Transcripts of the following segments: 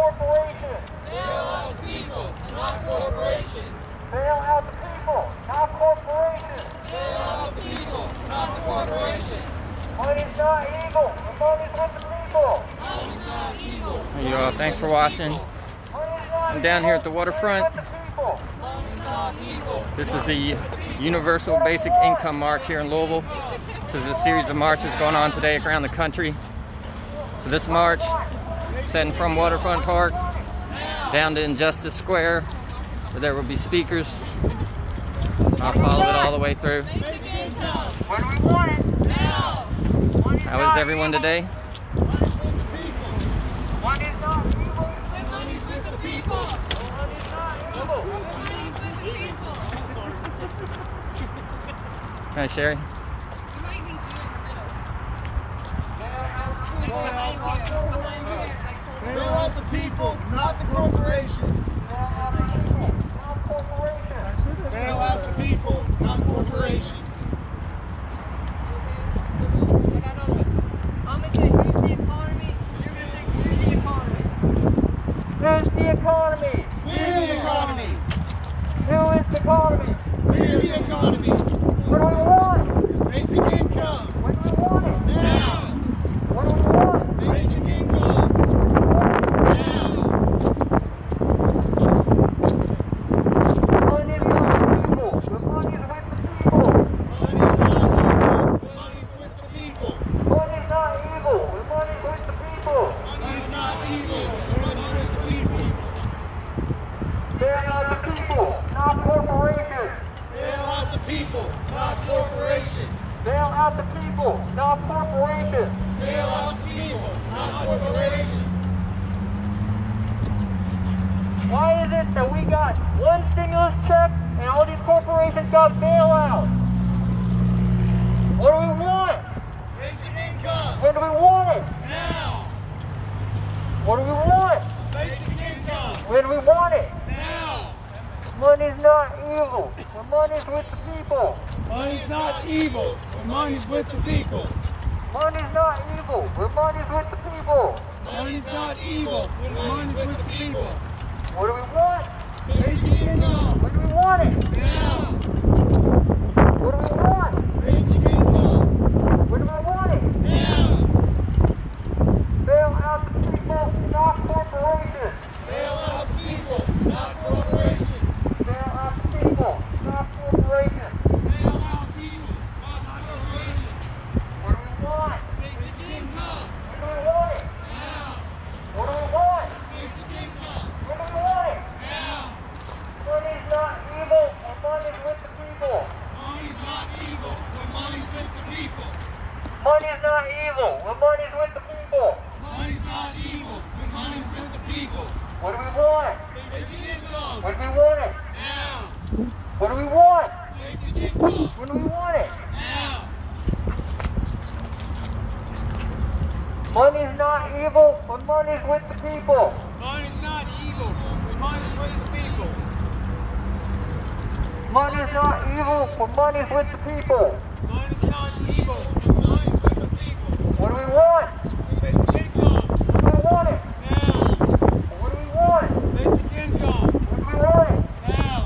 corporations. Bail out the people, not corporations. Bail out the people, not corporations. Bail out the people, not the corporations. Money's not evil. The money's with the people. Money's not evil. Hey, you all, thanks for watching. I'm down here at the waterfront. Money's not evil. This is the Universal Basic Income March here in Louisville. This is a series of marches going on today around the country. So this march is heading from Waterfront Park down to Injustice Square, where there will be speakers. I'll follow it all the way through. When we want it. Now. How is everyone today? Money's not evil. Money's with the people. Money's not evil. Money's with the people. Hi, Sherry. Bail out the people, not the corporations. Bail out the people, not corporations. I'm going to say, who's the economy? You're going to say, we're the economists. Who's the economy? We're the economy. Who is the economy? We're the economy. What do we want? Basic income. When do we want it? Now. What do we want? Basic income. Now. Money is not the people. The money is with the people. Money's with the people. Money's not evil. The money is with the people. Money's not evil. Money's with the people. Bail out the people, not corporations. Bail out the people, not corporations. Bail out the people, not corporations. Bail out people, not corporations. Why is it that we got one stimulus check and all these corporations got bailouts? What do we want? Basic income. When do we want it? Now. What do we want? Basic income. When do we want it? Now. Money's not evil. The money's with the people. Money's not evil. The money's with the people. Money's not evil. The money's with the people. Money's not evil. The money's with the people. What do we want? Basic income. When do we want it? Now. What do we want? Basic income. When do we want it? Now. Bail out the people, not corporations. Bail out people, not corporations. Bail out the people, not corporations. Bail out people, not corporations. What do we want? Basic income. When do we want it? Now. What do we want? Basic income. When do we want it? Now. Money's not evil, and money's with the people. Money's not evil when money's with the people. Money's not evil, when money's with the people. Money's not evil when money's with the people. What do we want? Basic income. When do we want it? Now. What do we want? Basic income. When do we want it? Now. Money's not evil, when money's with the people. Money's not evil when money's with the people. Money's not evil, when money's with the people. Money's not evil when money's with the people. What do we want? Basic income. When do we want it? Now. What do we want? Basic income. When do we want it? Now.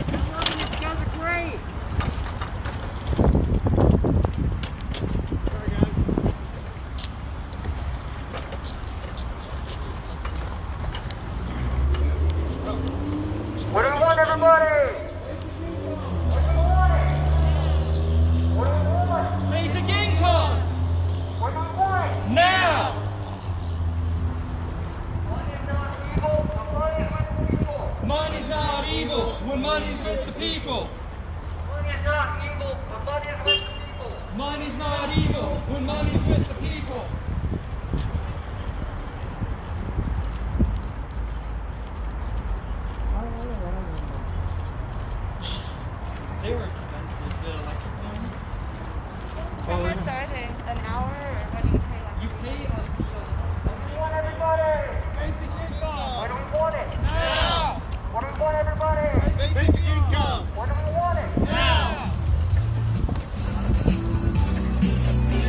I love it. You guys are great. Sorry, guys. What do we want, everybody? What do we want it? What do we want? Basic income. What do we want? Now. Money's not evil, but money's with the people. Money's not evil when money's with the people. Money's not evil, but money's with the people. Money's not evil when money's with the people. They were expensive, the electric ones. How much are they? An hour or what do you pay? Like? You pay like What do we want, everybody? basic When income. do we want it? Now. What do we want, everybody? Basic income. When do we want it? Now.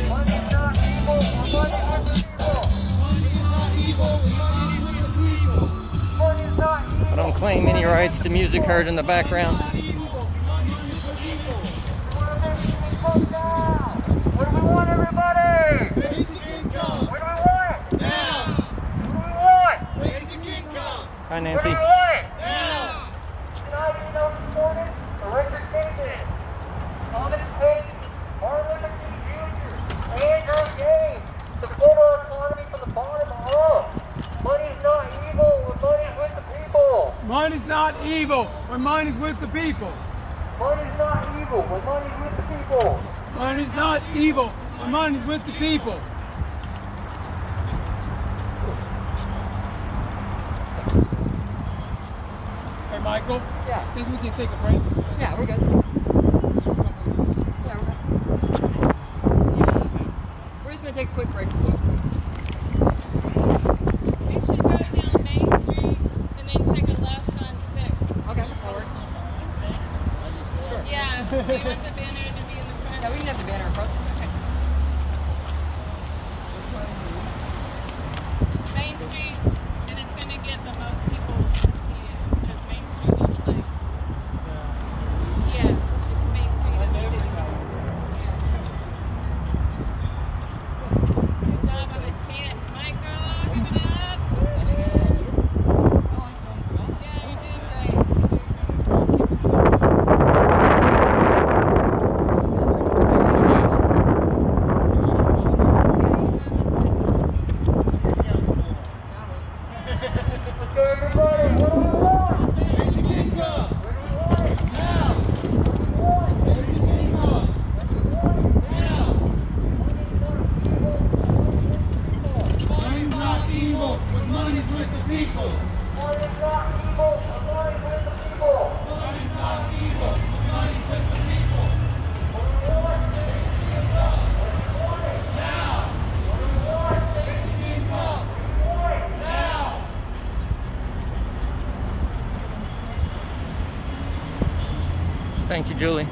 Money's not evil, but money's claim any rights to music heard in the background. What do we want, everybody? Basic income. What do we want? Now. What do we want? Basic income. Hi, What do Nancy. we want it? Now. Tonight is no supported for resignation. Common pay, Martin Luther King Jr., Andrew Gates, support our economy from the bottom up. Money's not evil when money's with the people. Money's not evil when money's with the people. Money's not evil when money's with the people. Money's not evil when money's with the people. Hey, Michael. Yeah. Think we can take a break? Yeah, we're good. Yeah, we're good. We're just gonna take a quick break. We should go down Main Street and then take a left on 6th. Okay, that works. Sure. Yeah, we want the banner to be in the front. Yeah, we can have the banner in front. Main Street, and it's going to get the most people to see it. Because Main Street is like, yeah, it's Main Street in the city. Yeah. Good job on the chants, Michael. Give it up. Yeah, you did great. Let's go, everybody. What do we want? Basic income. What do we want? Now. Basic income. Now. Money's not evil when money's with the people. Money's not evil when money's with the people. Money's not evil when money's with the people. What do we want? Now. What do we want? Basic income. Now. Thank you, Julie.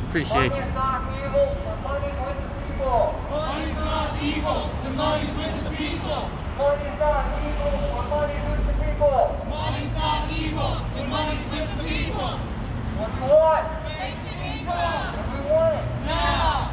Appreciate you. Money's not evil when money's with the people. Money's not evil when money's with the people. Money's not evil when money's with the people. Money's not evil when money's with the people. What do we want? Basic income. What do we want? Now.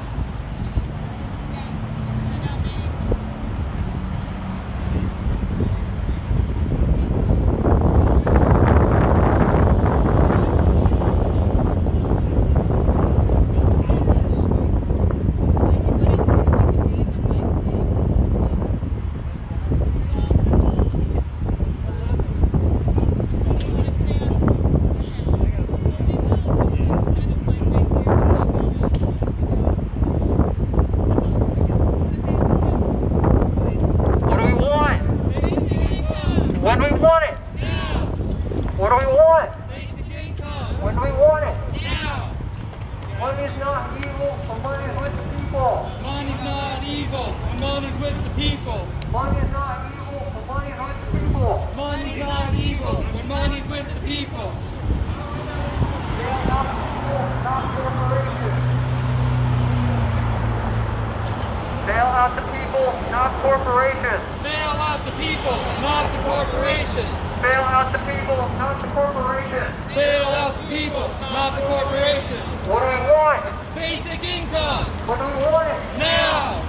What do we want? When do we want it? Now. What do we want? Basic income. When do we want it? Now. Money's not evil when money's with the people. Money's not evil when money's with the people. Money's not evil when money's with the people. Money's not evil when money's with the people. Bail out the people, not corporations. Bail out the people, not corporations. Bail out the people, not the corporations. Bail out the people, not the corporations. Bail out the people, not the corporations. What do we want? Basic income. What do we want it? Now.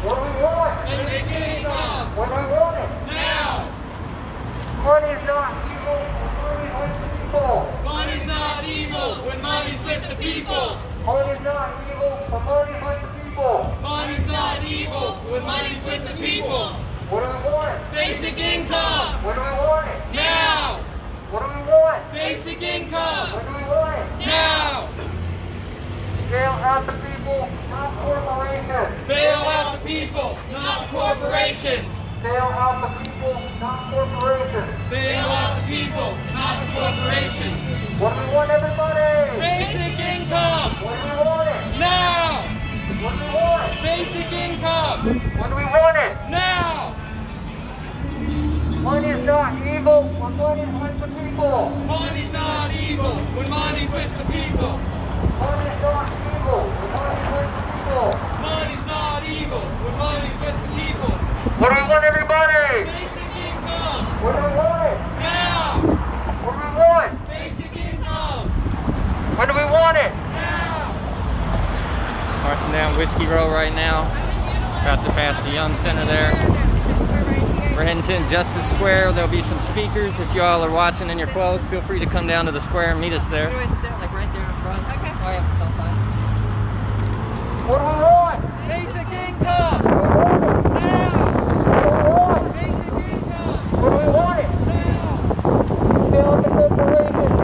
What do we want? Basic income. What do we want it? Now. Money's not evil when money's with the people. Money's not evil when money's with the people. Money's not evil when money's with the people. Money's not evil when money's with the people. What do we want? Basic income. What do we want it? Now. What do we want? Basic income. What do we want it? Now. Bail out the people, not corporations. Bail out the people, not corporations. Bail out the people, not corporations. Bail out the people, not corporations. What do we want, everybody? Basic income. What do we want it? Now. What do we want? Basic income. When do we want it? Now. Money is not evil when money's with the people. Money's not evil when money's with the people. Money is not evil when money's with the people. Money's not evil when money's with the people. What do we want, everybody? Basic income. What do we want it? Now. What do we want it? Marching down Whiskey Row right now. About to pass the Young Center there. We're heading to Injustice Square. There'll be some speakers. If you all are watching and you're close, feel free to come down to the square and meet us there. Like right there in front. Okay. Oh, yeah, south side. What do we want? Basic income. Now. What do we want? Basic income. What do we want it? Bail out the corporations.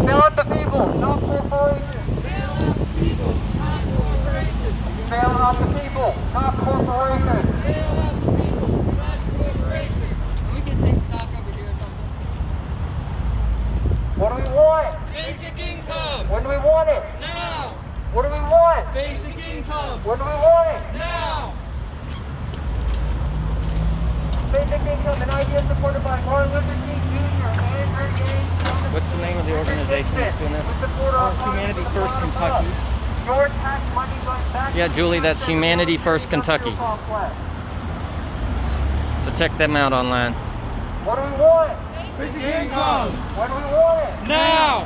Bail out the people, not corporations. Bail out the people, not corporations. Bail out the people, not corporations. Bail out the people, not corporations. We can take stock over here or something. What do we want? Basic income. When do we want it? Now. What do we want? Basic income. When do we want it? Now. Basic income, an idea supported by Martin Luther King Jr. and Andrew Yang. What's the name of the organization that's doing this? Humanity First Kentucky. Your tax money goes back. Yeah, Julie, that's Humanity First Kentucky. So check them out online. What do we want? Basic income. When do we want it? Now.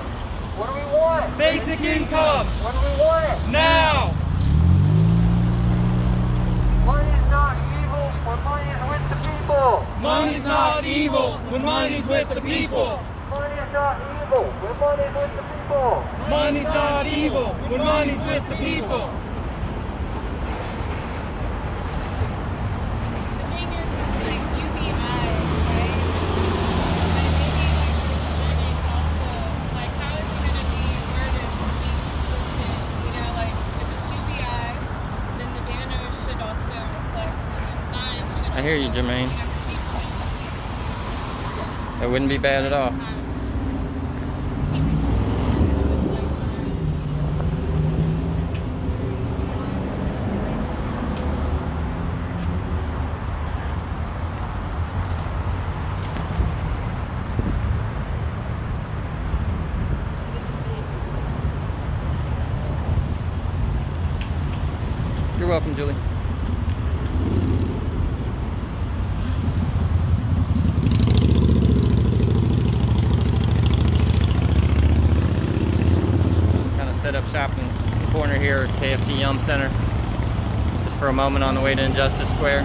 What do we want? Basic income. When do we want it? Now. Money is not evil when money is with the people. Money's not evil when money's with the people. Money is not evil when money is with the people. Money's not evil when money's with the people. The thing is, it's like UBI, right? But maybe like percentage also, like how is it gonna be worded to be consistent? You know, like if it's UBI, then the banner should also reflect and the sign should. I hear you, also, Jermaine. You know, people That wouldn't be bad at all. You're welcome, Julie. Kind of set up shop in the corner here at KFC Yum Center. Just for a moment on the way to Injustice Square.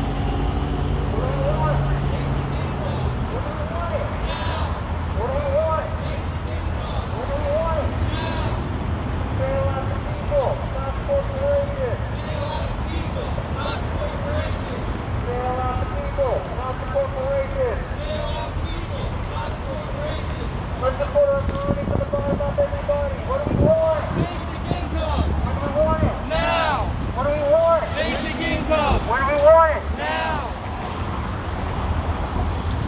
Let's support our community from the bottom up, everybody. What do we want? Basic income. When do we want it? Now. What do we want? Basic income. When do we want it? Now.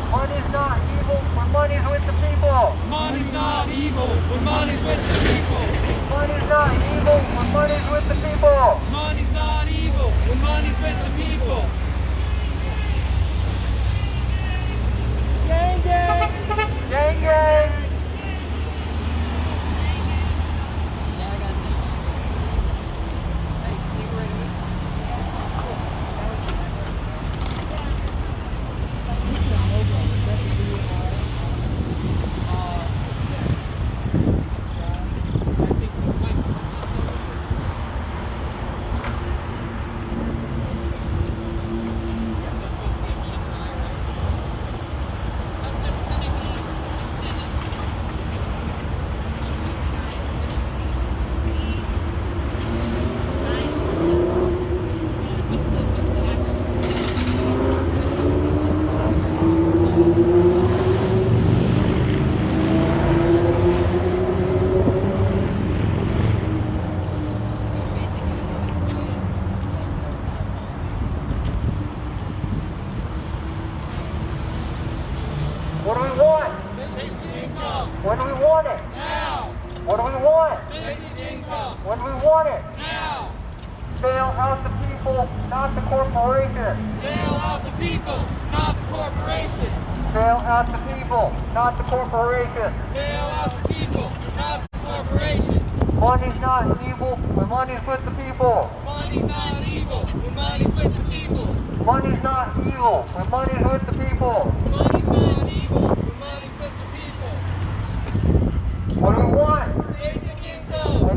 Money's not evil when money's with the people. Money's not evil when money's with the people. Money's not evil when money's with the people. Money's not evil when money's with the people. Gang, gang. Gang, gang. Yeah, I got it. Hey, you ready? What do we want? Basic income. When do we want it? Now. What do we want? Basic income. When do we want it? Now. Bail out the people, not the corporation. Bail out the people, not the corporation. Bail out the people, not the corporation. Bail out the people, not the corporation. Money's not evil when money's with the people. Money's not evil when money's with the people. Money's not evil when money's with the people. Money's not evil when money's with the people. What do we want? Basic income.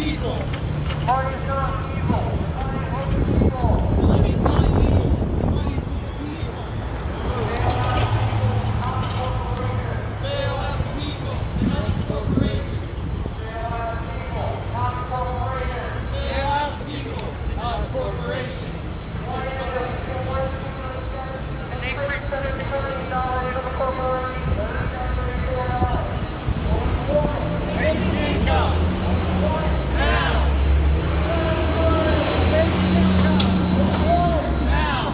people. Money is not evil. Money is with the people. Money is not evil. Money is with the people. Bail out the people and not the corporations. Bail out the people and not the corporations. Bail out the people and not the corporations. And they bring $70 billion into the corporation. Basic income. Now. Now.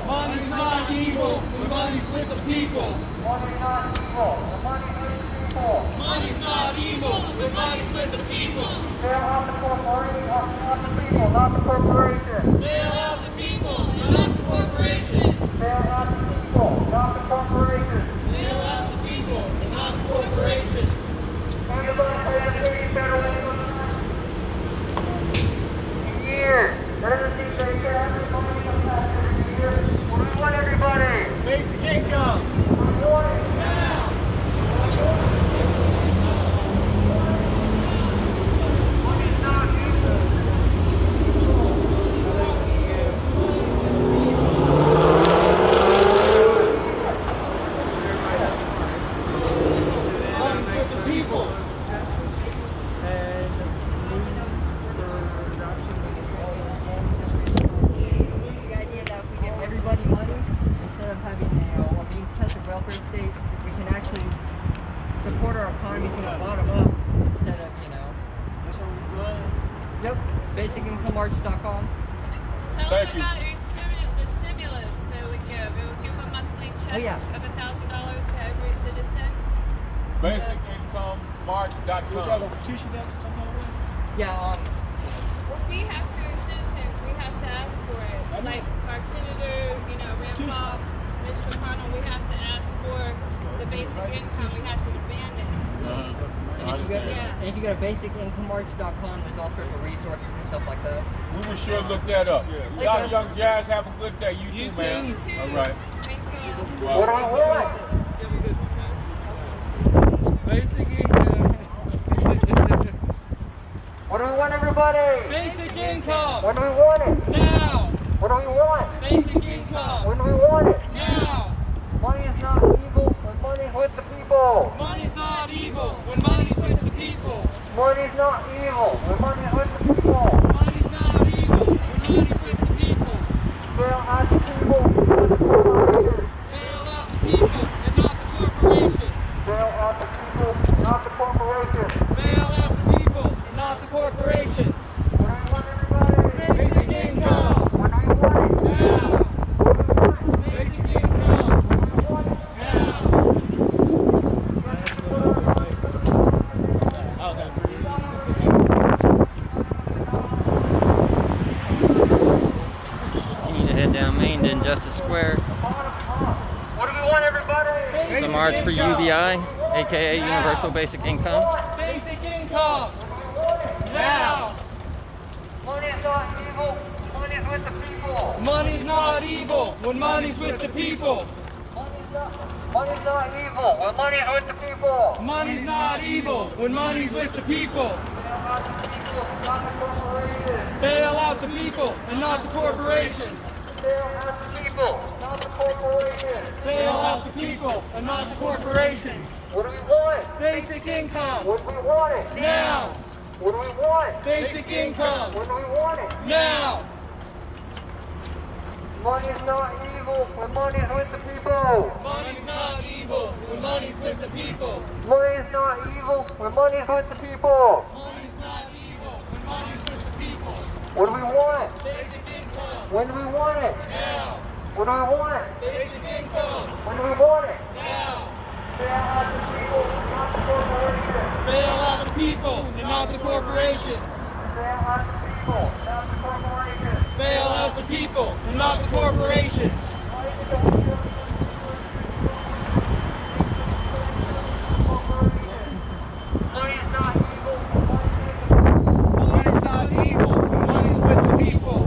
Money's not evil, but money's with the people. Money's not evil. The money's with the people. Money's not evil, but money's with the people. Bail out the corporation, not the people, not the corporation. Bail out the people, and not the corporations. Bail out the people, not the corporation. Bail out the people, and not the corporations. Everybody pay the federal income years. That doesn't seem very fair. Everybody comes back every year. What do we want, everybody? Basic income. What do we want? Now. Money's not evil. Money's with the people. The idea that if we give everybody money, instead of having a means tested welfare state, we can actually support our economies from the bottom up instead of, Yep, basicincomemarch.com. Tell them about the stimulus that we give. It would give a monthly check Oh, yeah. of $1,000 to every citizen. BasicIncomeMarch.com. Yeah, We have to, as citizens, we have to ask for it. Like our senator, Rand Paul, Mitch McConnell, we have to ask for the basic income. We have to demand it. and if you go to basicincomemarch.com, there's all sorts of resources and stuff like that. We will sure look that up. Y'all young guys have a good day. You too, man. You too. All right. Thank you. What do we want? Basic income. What do we want, everybody? Basic income. When do we want it? Now. What do we want? Basic income. When do we want it? Now. Money is not evil, but money is with the people. Money's not evil when money's with the people. Money is not evil, but money is with the people. Money's not evil when money's with the people. Bail out the people, not the corporations. Bail out the people and not the corporations. Bail out the people, not the corporations. Bail out the people and not the corporations. What do we want, everybody? Basic income. When do we want it? Now. What do we want? Basic income. Now. Continue to head down Main to Injustice Square. What do we want, everybody? It's the March for UBI, aka Universal Basic Income. Basic income. Now. Money is not evil, money is with the people. Money's not evil when money's with the people. Money's not evil, when money is with the people. Money's not evil when money's with the people. Bail out the people, not the corporations. Bail out the people, not the corporations. Bail out the people, not the corporations. Bail out the people and not the corporations. What do we want? Basic income. What do we want it? Now. What do we want? Basic income. What do we want it? Now. Money is not evil, when money is with the people. Money's not evil when money's with the people. Money is not evil, when money is with the people. Money's not evil when money's with the people. What do we want? Basic income. When do we want it? Now. What do we want? Basic income. When do we want it? Now. Bail out the people, not the corporations. Bail out the people and not the corporations. Bail out the people, not the corporations. Bail out the people and not the corporations. Money is not evil, Money's not evil when money's with the people.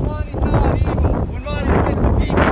Money's not evil when money's with the people.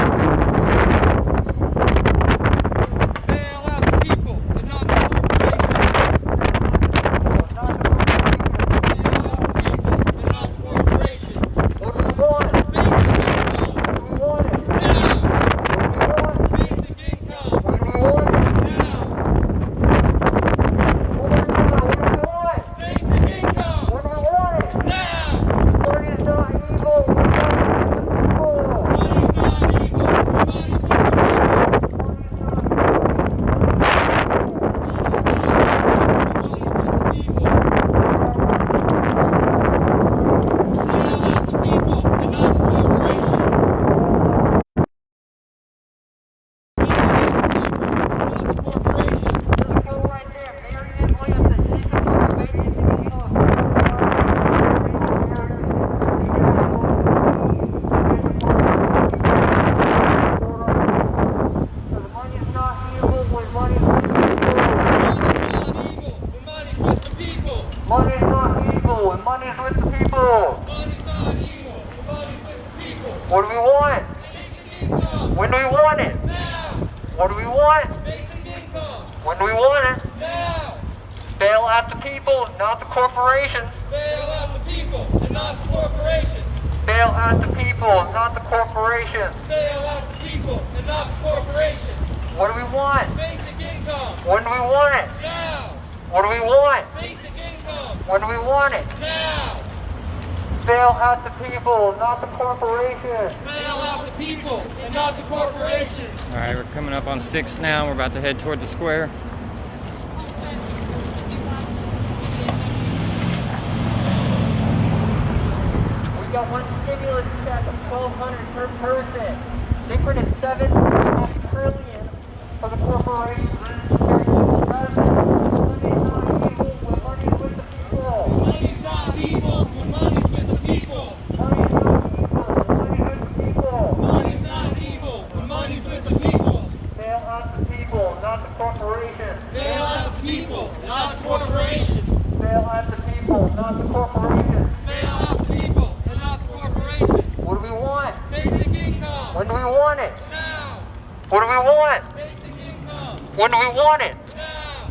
money's not evil, and money's with the people. Money's not evil. The money's with the people. What do we want? Basic income. When do we want it? Now. What do we want? Basic income. When do we want it? Now. Bail out the people, not the corporations. Bail out the people and not the corporations. Bail out the people, not the corporations. Bail out the people and not the corporations. What do we want? Basic income. When do we want it? Now. What do we want? Basic income. When do we want it? Now. Bail out the people, not the corporations. Bail out the people and not the corporations. All right, we're coming up on 6th now. We're about to head toward the square. We got one stimulus check of $1,200 per person. Different at $7.5 trillion for the corporations. Money's not evil when money's with the people. Money's not evil. Money's not evil when money's with the people. Money's not evil when money's with the people. Bail out the people, not the corporations. Bail out the people, not the corporations. Bail out the people, not the corporations. Bail out the people and not the corporations. What do we want? Basic income. When do we want it? Now. What do we want? Basic income. When do we want it? Now.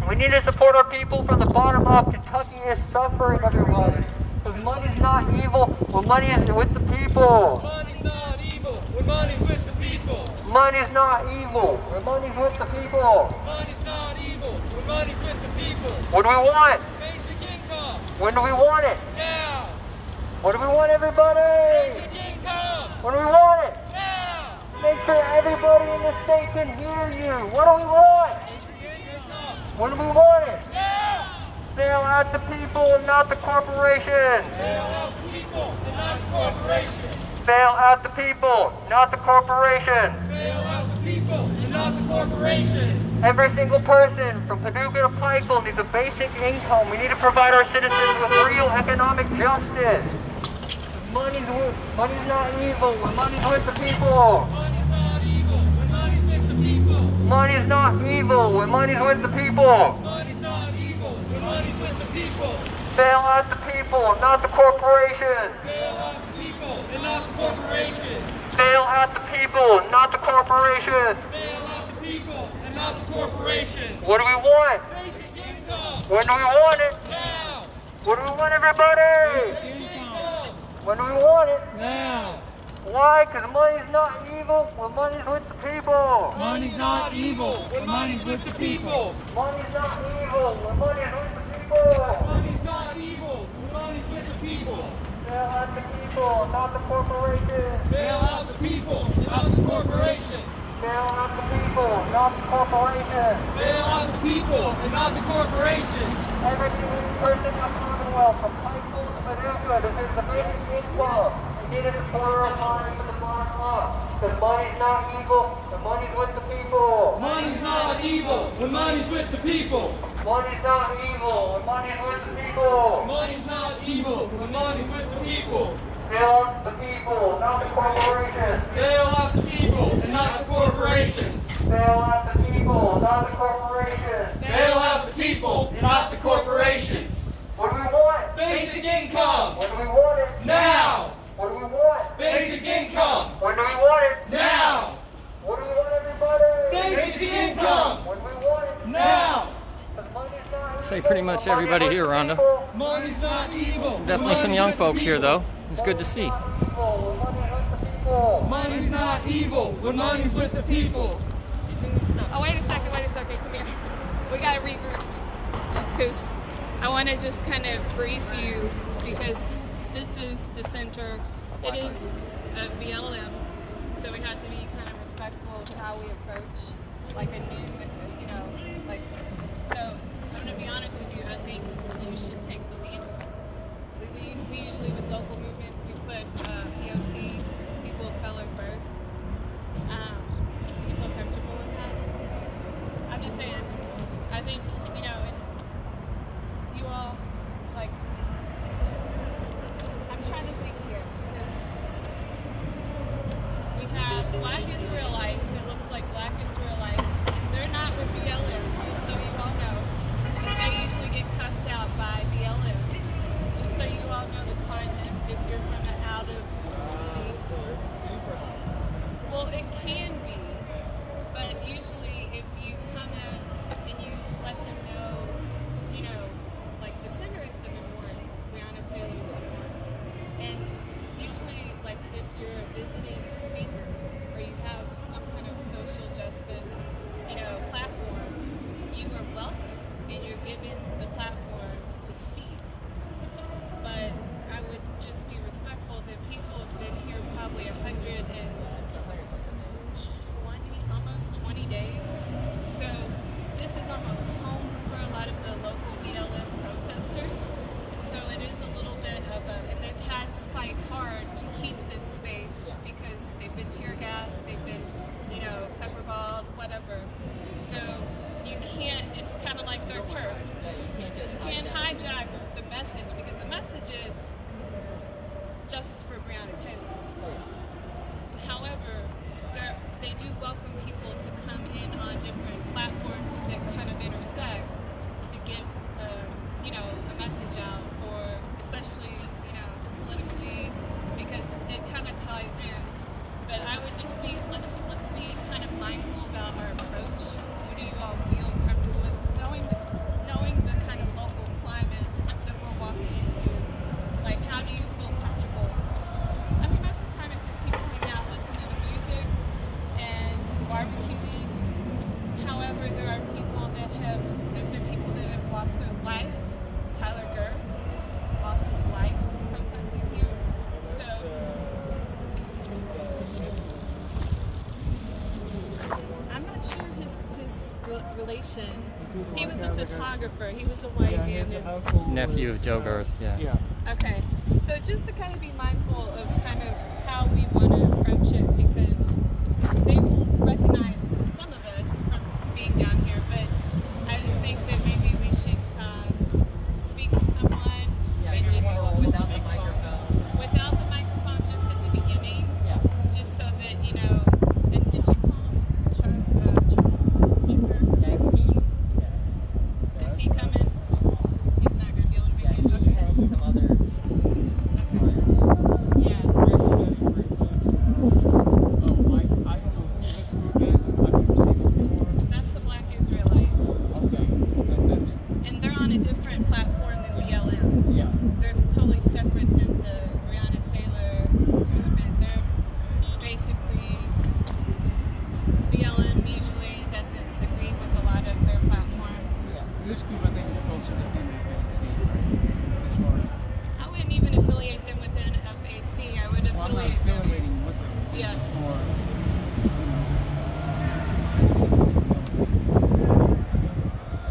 We need to support our people from the bottom up. Kentucky is suffering, everybody. Because money's not evil when money is with the people. Money's not evil when money's with the people. Money's not evil when money's with the people. Money's not evil when money's with the people. What do we want? Basic income. When do we want it? Now. What do we want, everybody? Basic income. When do we want it? Now. Make sure everybody in the state can hear you. What do we want? Basic income. When do we want it? Now. Bail out the people and not the corporations. Bail out the people and not the corporations. Bail out the people, not the corporations. Bail out the people and not the corporations. Every single person from Paducah to Pikeville needs a basic income. We need to provide our citizens with real economic justice. Money's not evil when money's with the people. Money's not evil when money's with the people. Money's not evil when money's with the people. Money's not evil when money's with the people. Bail out the people, not the corporations. Bail out the people and not the corporations. Bail out the people, not the corporations. Bail out the people and not the corporations. What do we want? Basic income. When do we want it? Now. What do we want, everybody? Basic income. When do we want it? Now. Why? Because money's not evil when money's with the people. Money's not evil when money's with the people. Money's not evil when money's with the people. Money's not evil when money's with the people. Bail out the people, not the corporations. Bail out the people and not the corporations. Bail out the people, not the corporations. Bail out the people and not the corporations. Every single person in the Commonwealth, from high school to Paducah, deserves the basic income. We need to support our economy from the bottom up. Because money's not evil, and money's with the people. Money's not evil when money's with the people. Money's not evil, and money's with the people. Money's not evil when money's with the people. Bail out the people, not the corporations. Bail out the people and not the corporations. Bail out the people, not the corporations. Bail out the people and not the corporations. What do we want? Basic income. When do we want it? Now. What do we want? Basic income. When do we want it? Now. What do we want, everybody? Basic income. When we want it? Now. Because money's not Say evil, pretty much when everybody money's here, with Rhonda. people. Money's not evil. Definitely some young folks here, though. It's good to see. Money's not evil when money's with the people. Oh, wait a second, come here. We gotta regroup. Because I want to just kind of brief you, because this is the center, it is a BLM, so we have to be kind of respectful to how we approach, like a new, like, so I'm going to be honest with you, I think you should take the lead. We usually, with local movements, we put POC, people of color first. You feel comfortable with that? I'm just saying, I think, you all, like, I'm trying to think here, because we have Black Israelites, it looks like Black Israelites, they're not with BLM, just so you all know. They usually get cussed out by BLM. our approach? What do you all feel comfortable with? Knowing the kind of local climate that we're walking into, like how do you feel comfortable? I mean, most of the time it's just people hanging out, listening to music, and barbecuing. However, there are people that there's been people that have lost their life. Tyler Girth lost his life protesting here. So, I'm not sure his relation. He was a photographer. He was a white man. Nephew of Joe Girth, yeah. Okay, so just to kind of be mindful of kind of how we want to approach it, because they will recognize some of us from being down here, but I just think that maybe we should speak to someone and just without the microphone. without the microphone just at the beginning, Yeah. just so that and did you call him Charles Baker? Yeah. Is he coming? He's not going to be able to Yeah, make it. he has some other. Yeah. That's the Black Israelites. And they're on a different platform than BLM. Yeah. They're totally separate than the Breonna Taylor movement. They're basically, BLM usually doesn't agree with a lot of their platforms. This group, I think, is closer to FAC, right? As far as. I wouldn't even affiliate them within FAC. I would Well, I'm not affiliate them. affiliating with them. Yeah. It's more.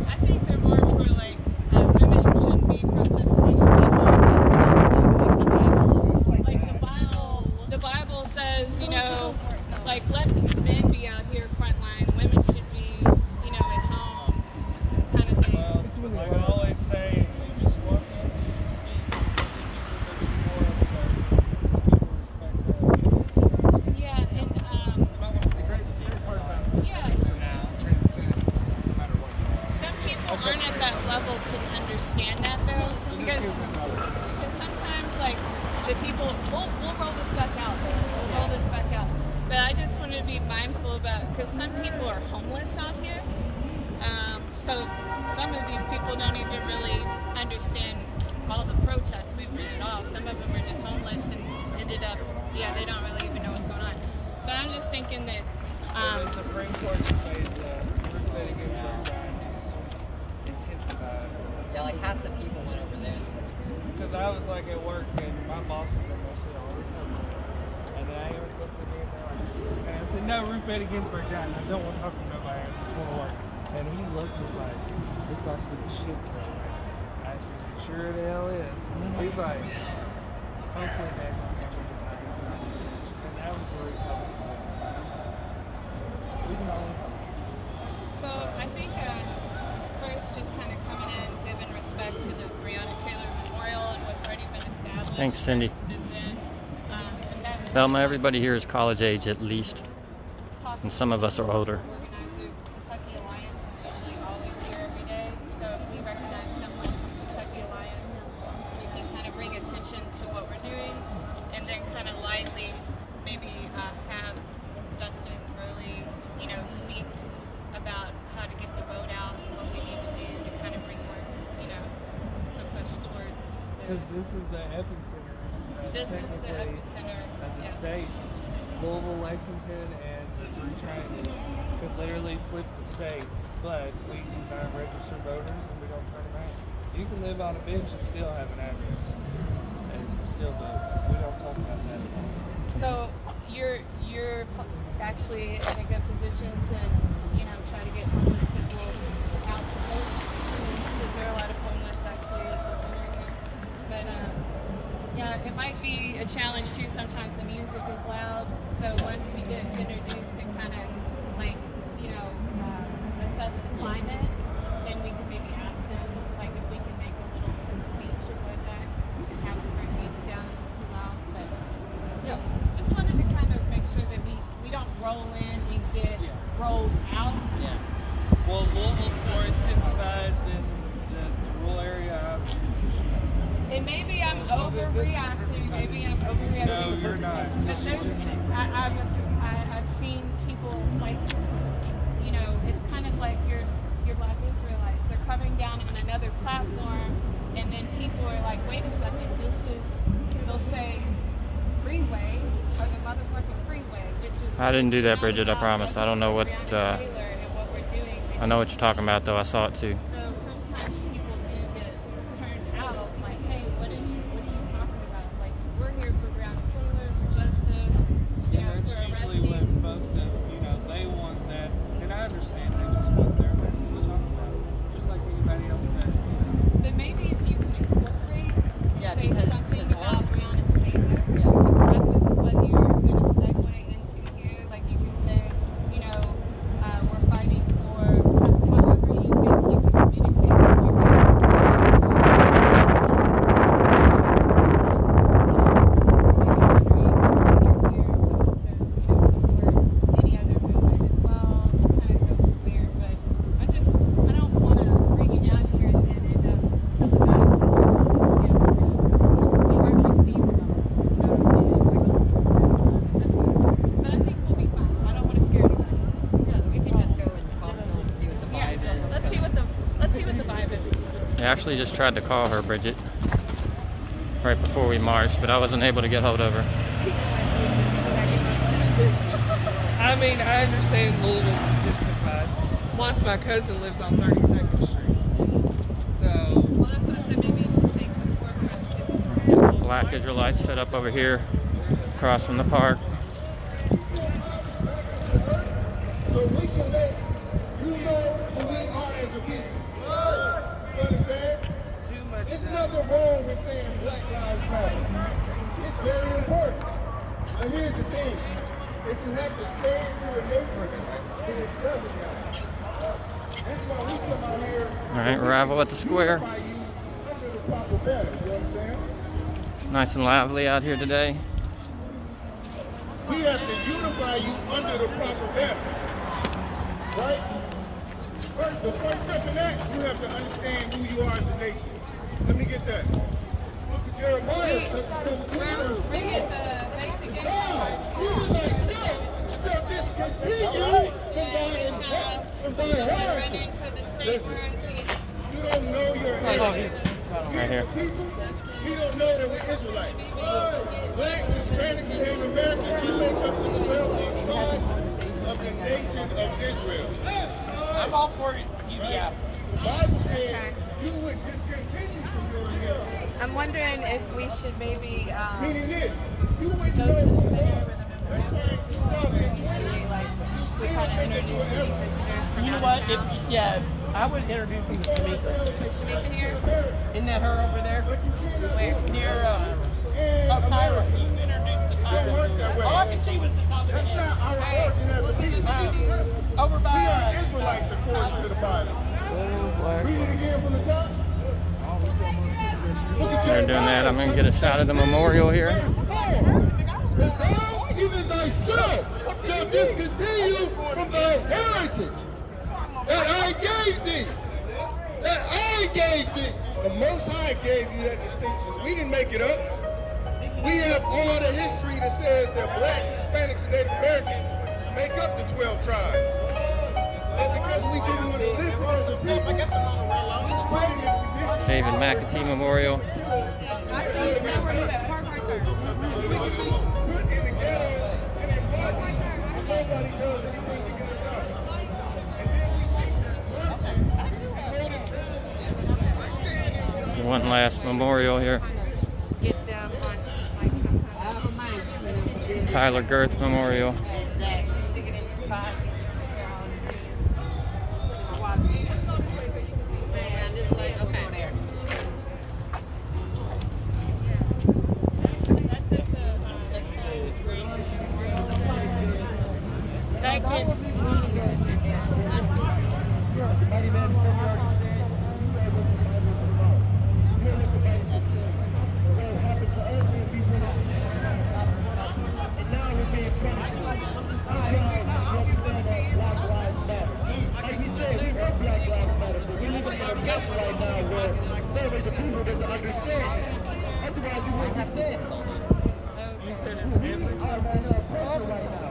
I think they're more for like women shouldn't be protesting. They should be like the Bible says, like let men be out here frontline. Women should be, at home, kind of thing. Well, like I always say, you just walk in and speak. People respect that. Yeah, and The great part about yeah. transcends no matter what. Some people aren't at that level to understand that though, because sometimes like the people, we'll roll this back out. We'll roll this back out. But I just wanted to be mindful about, because some people are homeless out here. So some of these people don't even really understand all the protest movement at all. Some of them are just homeless and ended up, they don't really even know what's going on. So I'm just thinking that, The Supreme Court just made the Ruth Bader Ginsburg just intensified. Yeah, like half the people went over there. Because I was like at work and my bosses are mostly all Republicans. And then I was looking at me and they're like, and I said, no, Ruth Bader Ginsburg died. I don't want to talk to nobody. I just want to work. And he looked and was like, it's like the shit's going on. I said, sure the hell is. He's like, hopefully that and that was the Republican. We can only hope. So I think first just kind of coming in, giving respect to the Breonna Taylor Memorial and what's already been established. Thanks, Cindy. And then, and then Thelma, everybody here is college age at least, and some of us are older. organizers, Kentucky Alliance is usually always here every day. So if we recognize someone from Kentucky Alliance, we can kind of bring attention to what we're doing, and then kind of lightly maybe have Dustin really, speak about how to get the vote out, what we need to do to kind of bring more, to push towards Because this is the epicenter. this is the technically, epicenter. of the Yeah. state. Louisville, Lexington, and the three triangles could literally flip the state, but we can find registered voters and we don't turn them out. You can live on a bench and still have an address, and still vote. We don't talk about that at all. So you're actually in a good position to, try to get homeless people out to vote, because there are a lot of homeless actually at the center here. But it might be a challenge too. Sometimes the music is loud, so once we get introduced and kind of assess the climate, then we can maybe ask them if we can make a little speech or whatnot, and have them turn the music down if it's too loud. But just wanted to kind of make sure that we don't roll in and get rolled out. Yeah. Well, Louisville's more intensified than the rural area option. And maybe I'm overreacting. No, you're not. But I've seen people platform, and then people are like, wait a second, they'll say freeway or the motherfucking freeway, which is. I didn't do that, Bridget, I promise. I don't know what, and what we're doing. I know what you're talking about, though. I saw it too. So sometimes people do get turned out, like, hey, what are you talking about? Like, we're here for Brown Taylor, for justice, you know, That's for usually arresting. when most of, they want that, and I understand they just want their message to talk about, just like anybody else said. But maybe if you can incorporate, Yeah, say because something his about art- Brown and Taylor to preface what you're going to segue into here. Like you can say, you know, we're fighting for however you can communicate. I actually just tried to call her, Bridget, right before we marched, but I wasn't able to get hold of her. I mean, I understand Louisville's intensified. Plus, my cousin lives on 32nd Street. So. Well, that's what I said. Maybe you should take the forefront. Get the Black Israelites set up over here, across from the park. So we can let you know who we are as a people. You understand? Too much. There's nothing wrong with saying Black Lives Matter. It's very important. Now here's the thing. If you have to say it to a nation, then it doesn't matter. That's why we come out here. All right, arrival at the square. Unify you under the proper banner. You understand? It's nice and lively out here today. We have to unify you under the proper banner. Right? The first step in that, you have to understand who you are as a nation. Let me get that. Look at Jeremiah. We're bringing the basic income march. Even thyself shall discontinue from thy heritage. Running for the state currency. You don't know your heritage. Right here. People, we don't know that we're Israelites. Blacks, Hispanics, and Native Americans, you make up the 12 lost tribes of the nation of Israel. I'm all for it. Right? The Bible says you would discontinue from your heritage. I'm wondering if we should maybe Meaning this, you would go to the center where the That's memorial right. is. Usually, like, we kind of introduce any visitors from You know out what? of town. I would introduce you to Shamika. Is Shamika here? Isn't that her over there? Where? Near, Tyra. You introduced the Tyra. All I can see was the top of the That's head. not our origin as a people. Over We by, are Israelites according to the Bible. Read it again from the top. Look at They're doing that. I'm going to get a shot of the memorial here. But thou, even thyself, shall discontinue from thy heritage that I gave thee. That I gave thee. The Most High gave you that distinction. We didn't make it up. We have all the history that says that blacks, Hispanics, and Native Americans make up the 12 tribes. But because we didn't want to listen to the people, David McAtee Memorial. One last memorial here. Get them on Tyler Girth Memorial. stick it in your pocket.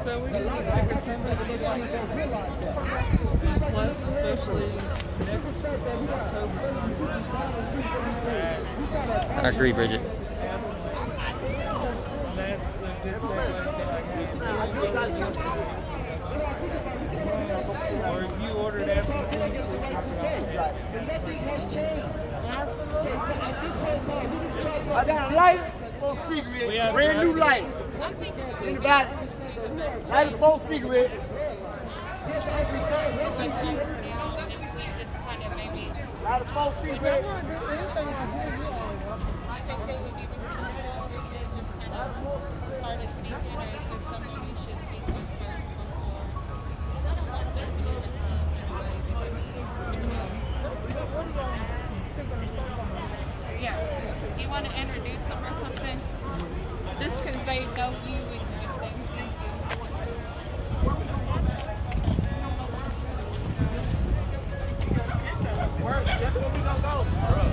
So So we just like I said, plus especially next October. I agree, Bridget. That's the good thing. Or if you ordered absentee, I got a lighter for a cigarette. Brand new lighter. Anybody? Lighter for a cigarette. Lighter for a cigarette. Yeah. You want to introduce them or something? Just because they know you and they see you. That's where we gonna go.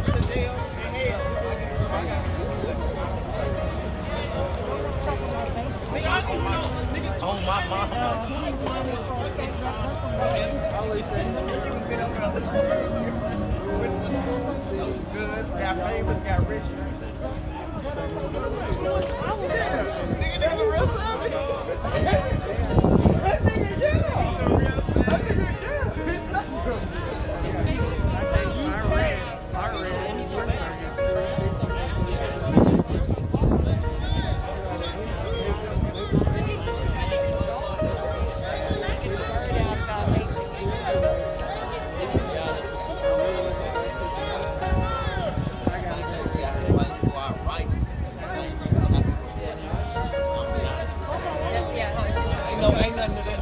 To jail and hell. On my mama. Good, got famous, got rich. Nigga, that's the real family. That nigga, yeah. That nigga, Ain't nothing to that.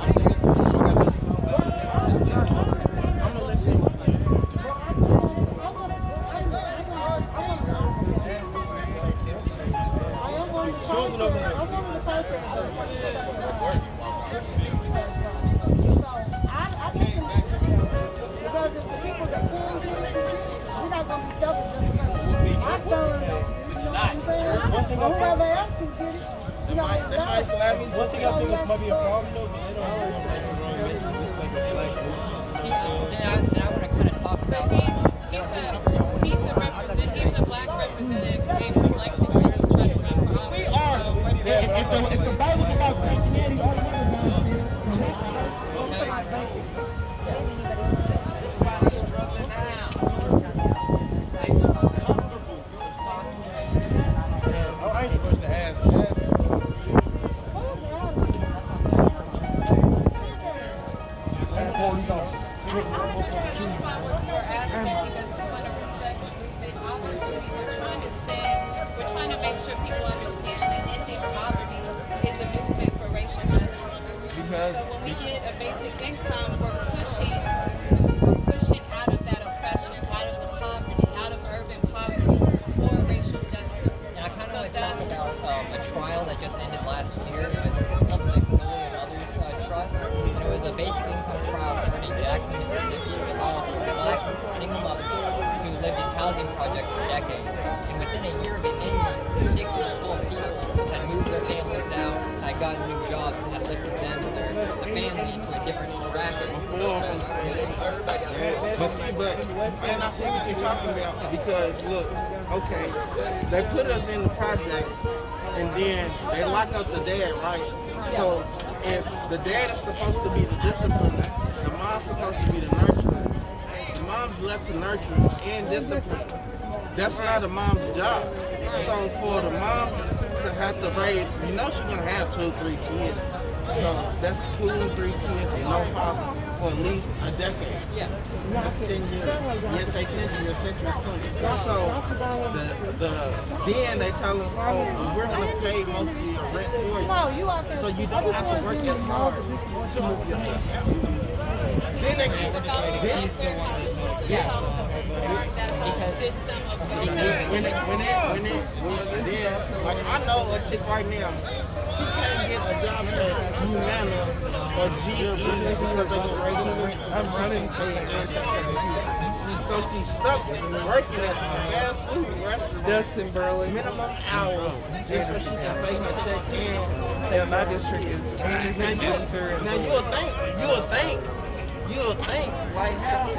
I'm gonna let you say. Whoever else can get it, you know, One thing I think is might be a problem though, but they don't have I want to kind of talk about He's a black representative who came from Lexington who's trying to run for office. we are. If the Bible is about Christianity, all the I ain't supposed to ask. police officer. We're asking because we want to respect the movement. Obviously, we're trying to make sure people understand that ending poverty is a movement for racial justice. So when we get a basic income, we're pushing out of that oppression, out of the poverty, out of urban poverty for racial justice. And I kind of want to talk about a trial that just ended last year. It's something that Billy and others trust. And it was a basic income trial started in Jackson, Mississippi. It was all black single mothers who lived in housing projects for decades. And within a year of it ending, 6 of the 12 people had moved their families out, had gotten new jobs, and had lifted them and the family into a different bracket. And I see what you're talking about because look, okay, they put us in the projects and then they lock up the dad, right? So if the dad is supposed to be the discipliner, the mom's supposed to be the nurturer. The mom's left to nurture and discipline. That's not a mom's job. So for the mom to have to raise, you know she's gonna have 2 or 3 kids. So that's 2 or 3 kids and no father for at least a decade. Yeah. That's 10 years. Yes, they sent you a century. So then they tell them, oh, we're gonna pay most of your rent for you. So you don't have to work as hard to move yourself out. Then they like I know a chick right now, she can't get a job at Humana or GE because they can raise the rent. I'm running for So she's stuck working at a fast food restaurant. Dustin Burley. Minimum hours. Just so she can make a check in. Yeah, my district is Anderson, Windsor, and Now you'll think, like how is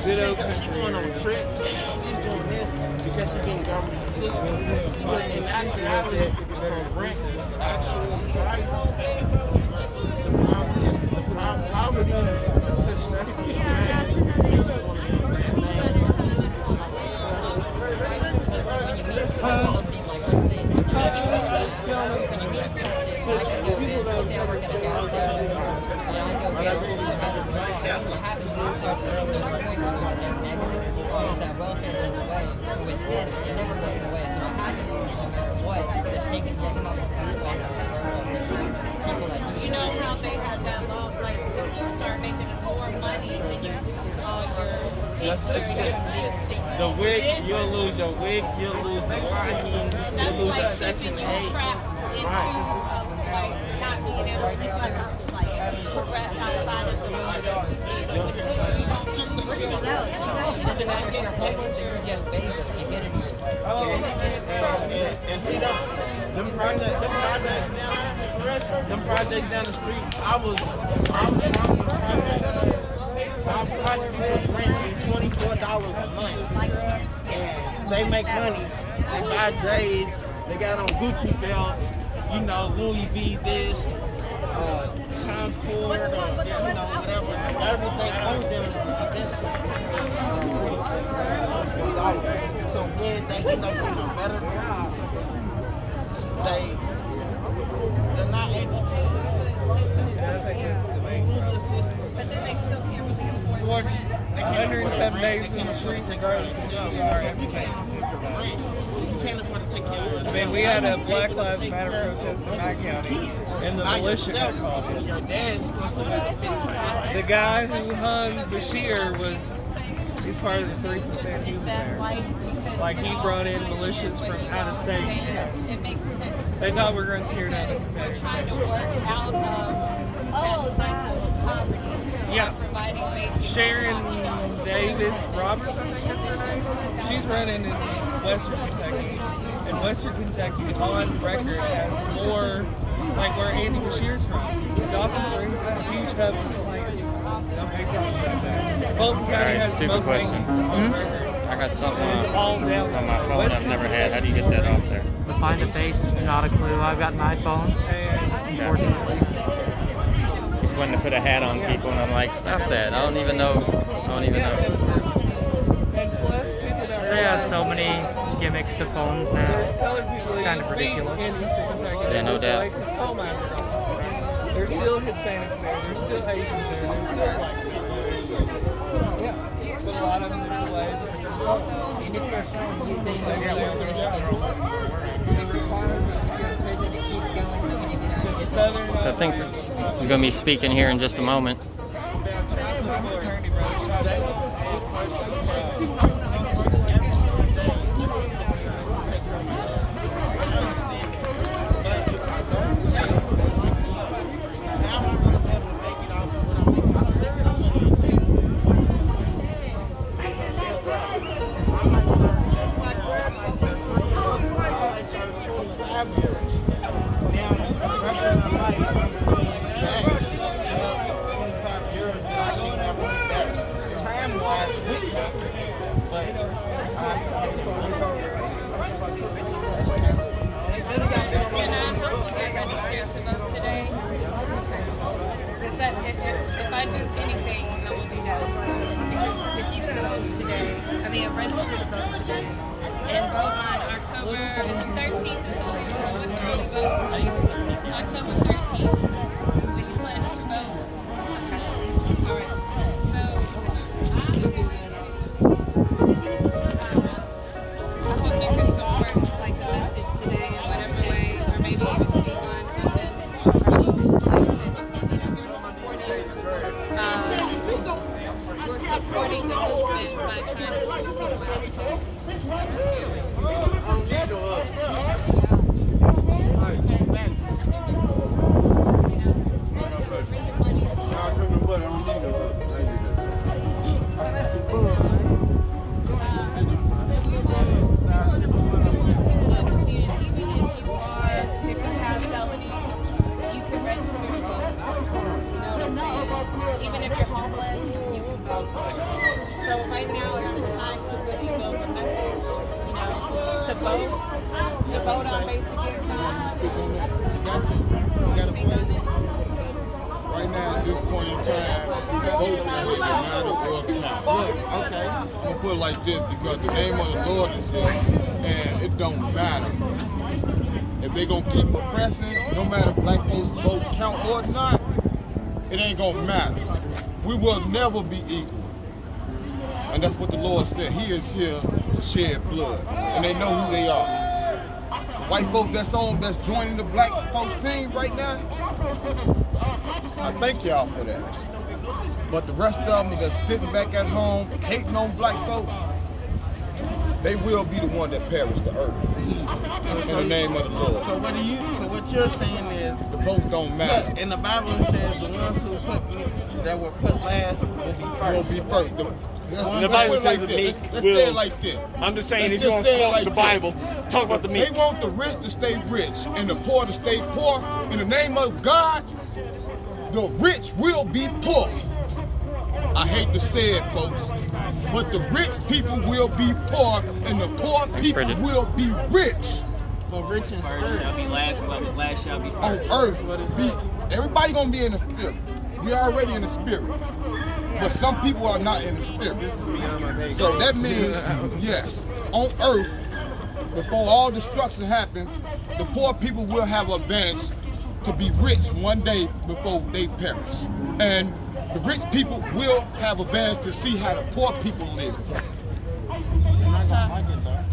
Good she old country going on area. trips, she's doing this because she's getting government assistance. But in actuality, her rent is right? The poverty is stressful. You know how they have that law, like if you start making more money, then you lose all your The wig, you'll lose your wig, you'll lose the parking, That's you'll lose like the Section 8. trapped into Right. like not being able to progress outside of the law. And see them projects down the street. I was watching people renting $24 a month. And they make money. They buy J's. They got on Gucci belts. You know, Louis V this, Tom Ford, or whatever. Everything on them is expensive. So when they end up in a better job, they're not able to. But then they still can't really afford 107 days in the streets and grows. You can't afford to take care of I mean, we had a Black Lives Matter protest in my county, and the militia got called in. Your dad's supposed to have 55. The guy who hung Bashir he's part of the 3%. He was there. Like, he brought in militias from out of state. it makes sense. They thought we were going to tear down the convention. Trying to work out of that cycle of poverty. Yeah. Providing basic Sharon Davis Roberts, I think that's her name. She's running in Western Kentucky. And Western Kentucky, on record, has more, like where Andy Bashir's from. Dawson Springs is a huge hub for the land. Nobody talks about that. Fulton County has the stupid most question. bankings on record. I got something It's all down on my phone I've never had. How do you get that off there? Find a face, not a clue. I've got an iPhone. Unfortunately. He's wanting to put a hat on people, and I'm like, stop that. I don't even know. And plus, people don't They add realize so many gimmicks to phones now. there's colored people It's that kind of used to be ridiculous. in Eastern Kentucky. Yeah, no doubt. Like, 'cause coal mines are gone. There's still Hispanics there. There's still Asians there. There's still blacks there. Yeah, but a lot of them moved away. Southern. So I think we're going to be speaking here in just a moment. If I do anything, I will do that. If you vote today, register to vote today, and vote on October 13th is only just early vote. October 13th. Will you pledge to vote? All right. So I hope you can support like the message today in whatever way, or maybe even speak on something. We're supporting the movement by trying to push people out. Even if you're homeless, you can vote. So right now is the time to really go the message, you know, to vote on basic income. Right now, at this point in time, votes don't really matter or count. Look, okay, I'm gonna put it like this because the name of the Lord is here, and it don't matter. If they gonna keep oppressing, no matter if black folks vote count or not, it ain't gonna matter. We will never be equal. And that's what the Lord said. He is here to shed blood. And they know who they are. The white folks that's joining the black folks team right now, I thank y'all for that. But the rest of them that's sitting back at home, hating on black folks, they will be the one that perish the earth. In the name of the Lord. So what you're saying is the votes don't matter. Look, and the Bible says the ones who that were put last will be first. Will be first. The Bible says the meek Let's will. say it like this. I'm just saying, if Let's you just want say to it quote like the this. Bible, talk about the meek. They want the rich to stay rich and the poor to stay poor. In the name of God, the rich will be poor. I hate to say it, folks, but the rich people will be poor and the poor people will be rich. But rich and First shall be last, what was last shall be first. On earth, everybody gonna be in the spirit. We already in the spirit. But some people are not in the spirit. This is beyond my pay grade. So that means, yes, on earth, before all destruction happens, the poor people will have an advantage to be rich one day before they perish. And the rich people will have an advantage to see how the poor people live.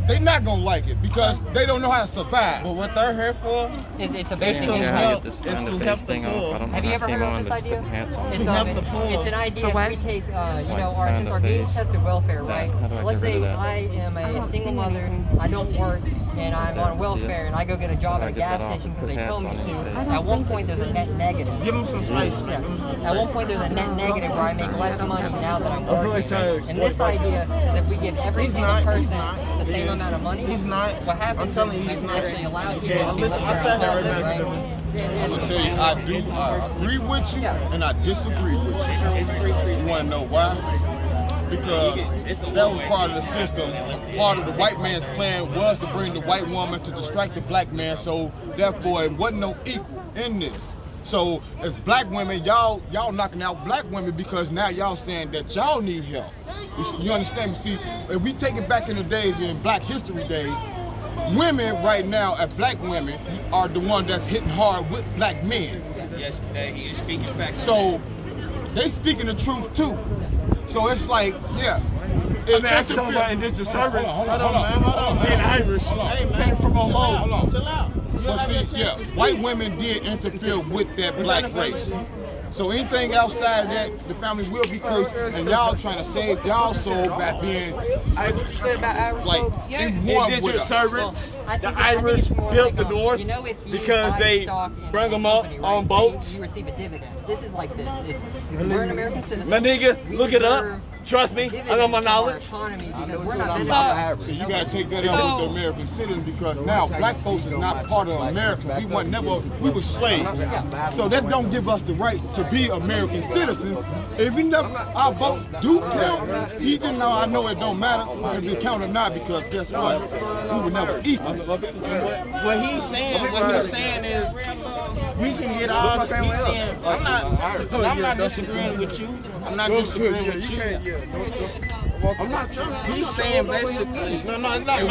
They're not gonna like it because they don't know how to survive. But what they're here for It's a is basic to Yeah, I help. get this It's kind to of help face the thing off. I poor. don't know Have you how ever it came heard of on, this but it's idea? putting hats on. It's, To help the poor. it's an idea if we take, you know, like since our kind of needs face. tested welfare, right? How do I Let's get rid say of that? I am a single mother, I don't work, and I'm on welfare, and I go get a job How at do a I get gas that off station and because they put told me hats on your to. face? At one point, there's a net negative. Give them some spice. Yeah. At one point, there's a net negative where I make less money now that I'm working. And this idea is if we give every He's single not, person he's not. the same amount of money, He's not. what happens I'm telling is you, it he's not. actually allows people to Listen, live I their said own that lives, right right? now. I'm gonna tell you, I agree with you and I disagree with you. You wanna know why? Because that was part of the system. Part of the white man's plan was to bring the white woman to distract the black man, so therefore it wasn't no equal in this. So as black women, y'all knocking out black women because now y'all saying that y'all need help. You understand me? See, if we take it back in the days, in Black History days, women right now, black women, are the ones that's hitting hard with black men. Yes, he is speaking facts. So they speaking the truth too. So it's like, yeah. I mean, I'm talking about indentured servants. Hold on. Being Irish, came from a mole. Hold on. But see, yeah, white women did interfere with that black race. So anything outside of that, the family will be cursed, and y'all trying to save y'all soul by being like in one with Indentured us. servants. I The think Irish it's more built like, the North you know, if you because buy they stock in bring a them up company, on right, boats. You receive a dividend. This is like this. It's, we're an American citizen. My nigga, We look it up. deserve Trust me, I know my dividends from our knowledge. economy because we're not So you gotta take that up with the American citizens because now black folks is not part of America. We were slaves. So that don't give us the right to be American citizens. Even though our vote do count, even though I know it don't matter if it count or not, because guess what? We were never equal. What he's saying is we can get all the he's saying I'm not disagreeing with you. I'm not disagreeing with you. I'm not trying. He's saying basically. No, it's not. I'm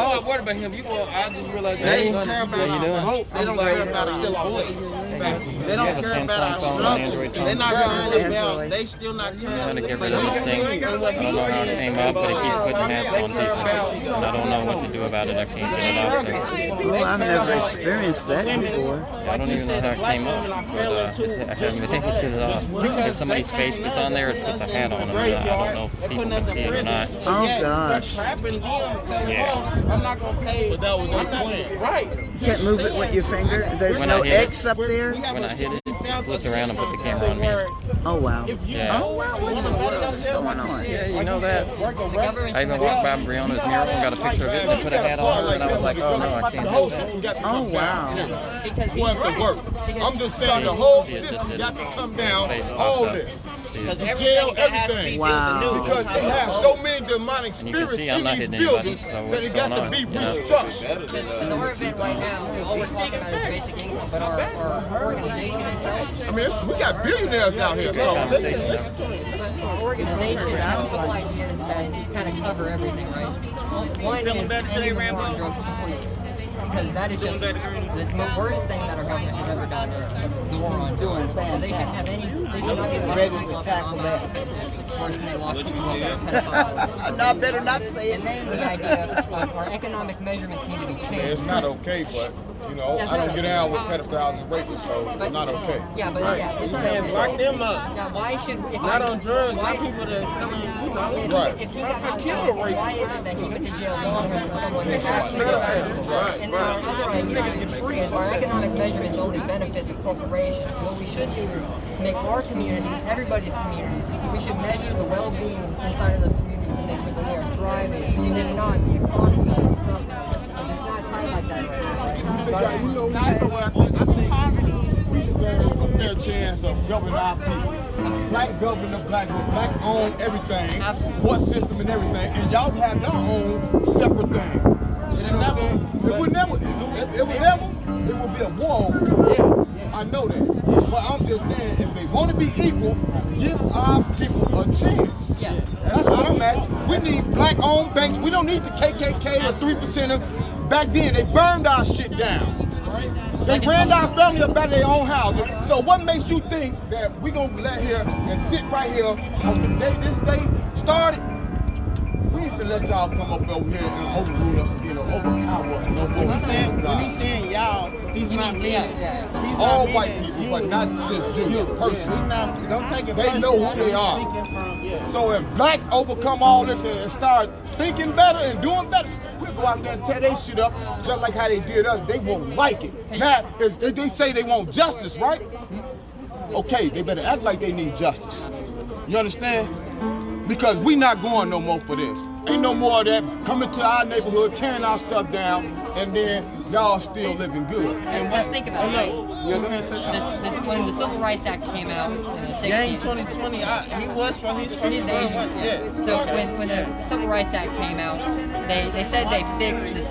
not worried about him. I just realized they don't care about our vote. They don't care about our voice. They don't care about our structure. They're not caring about. They still not caring. Trying to get rid of this thing. I don't know how it came up, but it keeps putting hats on people. And I don't know what to do about it. I can't get it off there. Well, I've never experienced that before. I don't even know how it came up, but I haven't been able to get it off. If somebody's face gets on there, it puts a hat on them. I don't know if people can see it or not. Oh, gosh. Yeah. I'm not going to pay. But that was their plan. Right. You can't move it with your finger? There's When no I hit X up there? When I hit it, I flipped around and put the camera on me. Oh, wow. Yeah. Oh, wow. What in the world is going on? Yeah, you know that. I even walked by Brianna's mural and got a picture of it, and they put a hat on her, and I was like, oh, no, I can't do that. Oh, wow. Who to work? I'm just saying the whole system got to come down. All this. Jail, everything. Wow. Because they have so many demonic And you can spirits see I'm in not these hitting anybody, buildings so that what's it got going to on? be You know? restructured. Because our event right now, all we're talking about is basic income, but our organization itself, I mean, we got billionaires out here. Good So conversation, though. but our organization has a couple ideas that kind of cover everything, right? One is ending the war on drugs completely. Because that is just the worst thing that our government has ever done is the war on drugs. They shouldn't have any, they should not be Ready to tackle that. Worse than they lock people up at pedophiles. No, I better not say And it. then the idea of our economic measurements need to be changed. it's not okay, but you know, I don't get down with pedophiles and rapists, so it's not okay. Yeah, but yeah, it's not And okay. lock them up. Yeah, why should Not on drugs, not people that are selling, you know. Right. If he got knocked out, why is it that he went to jail longer than someone who actually got Right, And then our other idea is our economic measurements only benefit the corporations. What we should do is make our community, everybody's communities, we should measure the well-being inside of the communities and make sure that they are thriving, and not the economy itself. It's not tied like that right now. You know what I think? I think we deserve a fair chance of governing our people. Black government of black, black own everything, court system and everything, and y'all have your own separate thing. You know what I'm saying? It would never, it would be a war over it. I know that. But I'm just saying, if they want to be equal, give our people a chance. Yeah. That's what I'm at. We need black-owned banks. We don't need the KKK or 3%er. Back then, they burned our shit down. They ran our family up out of their own houses. So what makes you think that we're going to let here and sit right here on the day this day started? We ain't gonna let y'all come up over here and overrule us again or overpower us no more. When he's saying y'all, he's not meaning. Yeah. All white people, but not just you personally. Don't take it. They know who they are. So if blacks overcome all this and start thinking better and doing better, we'll go out there and tear their shit up just like how they did us. They won't like it. Now, if they say they want justice, right? Okay, they better act like they need justice. You understand? Because we not going no more for this. Ain't no more of that coming to our neighborhood, tearing our stuff down, and then y'all still living good. And let's think about it, right? When the Civil Rights Act came out in the 60s, Gang 2020, he was from his he's Asian. So when the Civil Rights Act came out, they said they fixed the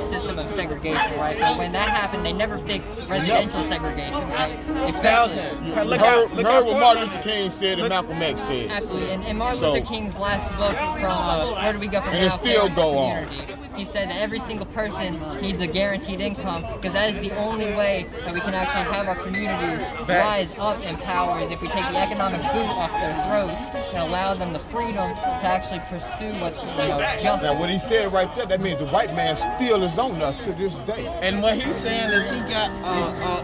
system of segregation, right? But when that happened, they never fixed residential segregation, right? Heard what Martin Luther King said and Malcolm X said. Absolutely. And Martin Luther King's last book from Where Do We Go From Now? And it still go on. He said that every single person needs a guaranteed income because that is the only way that we can actually have our communities rise up in power is if we take the economic boot off their throats and allow them the freedom to actually pursue what's justice. Now what he said right there, that means the white man still is on us to this day. And what he's saying is he got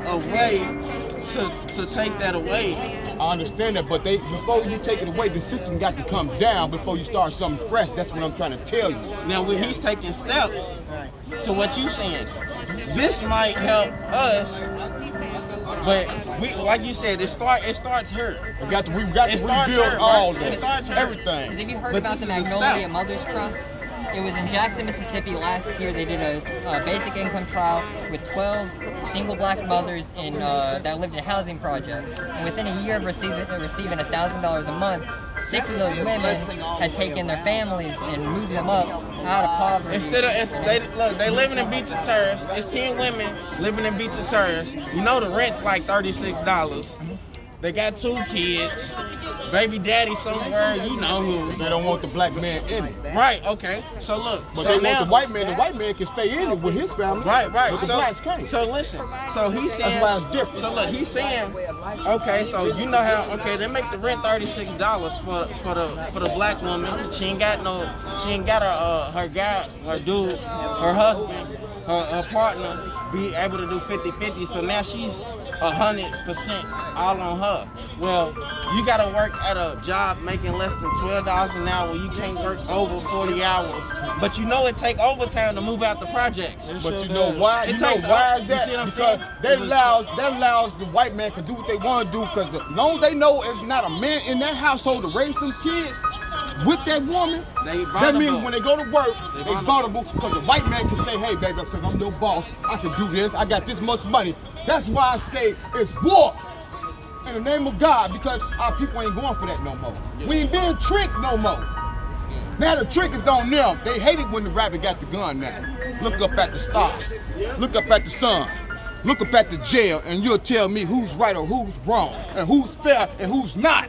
a way to take that away. I understand that, but before you take it away, the system got to come down before you start something fresh. That's what I'm trying to tell you. Now, when he's taking steps to what you're saying, this might help us, but we, like you said, it starts here. We got to rebuild all this, everything. Have you heard about the Magnolia Mothers Trust? It was in Jackson, Mississippi last year. They did a basic income trial with 12 single black mothers that lived in housing projects. And within a year of receiving $1,000 a month, 6 of those women had taken their families and moved them up out of poverty. Instead of they living in Beach of Terrace. It's 10 women living in Beach of Terrace. You know the rent's like $36. They got 2 kids. Baby daddy somewhere, you know who. They don't want the black man in it. Right, okay. So look. But so they now, want the white man. The white man can stay in it with his family. Right. But the So, blacks can't. so listen. So he's saying. That's why it's different. So look, he's saying. Okay, so you know how? Okay, they make the rent $36 for the black woman. She ain't got her guy, her dude, her husband, her partner be able to do 50-50. So now she's 100% all on her. Well, you gotta work at a job making less than $12 an hour. You can't work over 40 hours. But you know it take overtime to move out the projects. But you know why? It You know takes why is you that? see what I'm Because saying? that allows the white man to do what they want to do. Because as long as they know it's not a man in that household to raise them kids with that woman, that means when they go to work, they vulnerable. Because the white man can say, hey, baby, because I'm your boss, I can do this. I got this much money. That's why I say it's war. In the name of God, because our people ain't going for that no more. We ain't being tricked no more. Now the trick is on them. They hate it when the rabbit got the gun now. Look up at the stars. Look up at the sun. Look up at the jail, and you'll tell me who's right or who's wrong, and who's fair and who's not.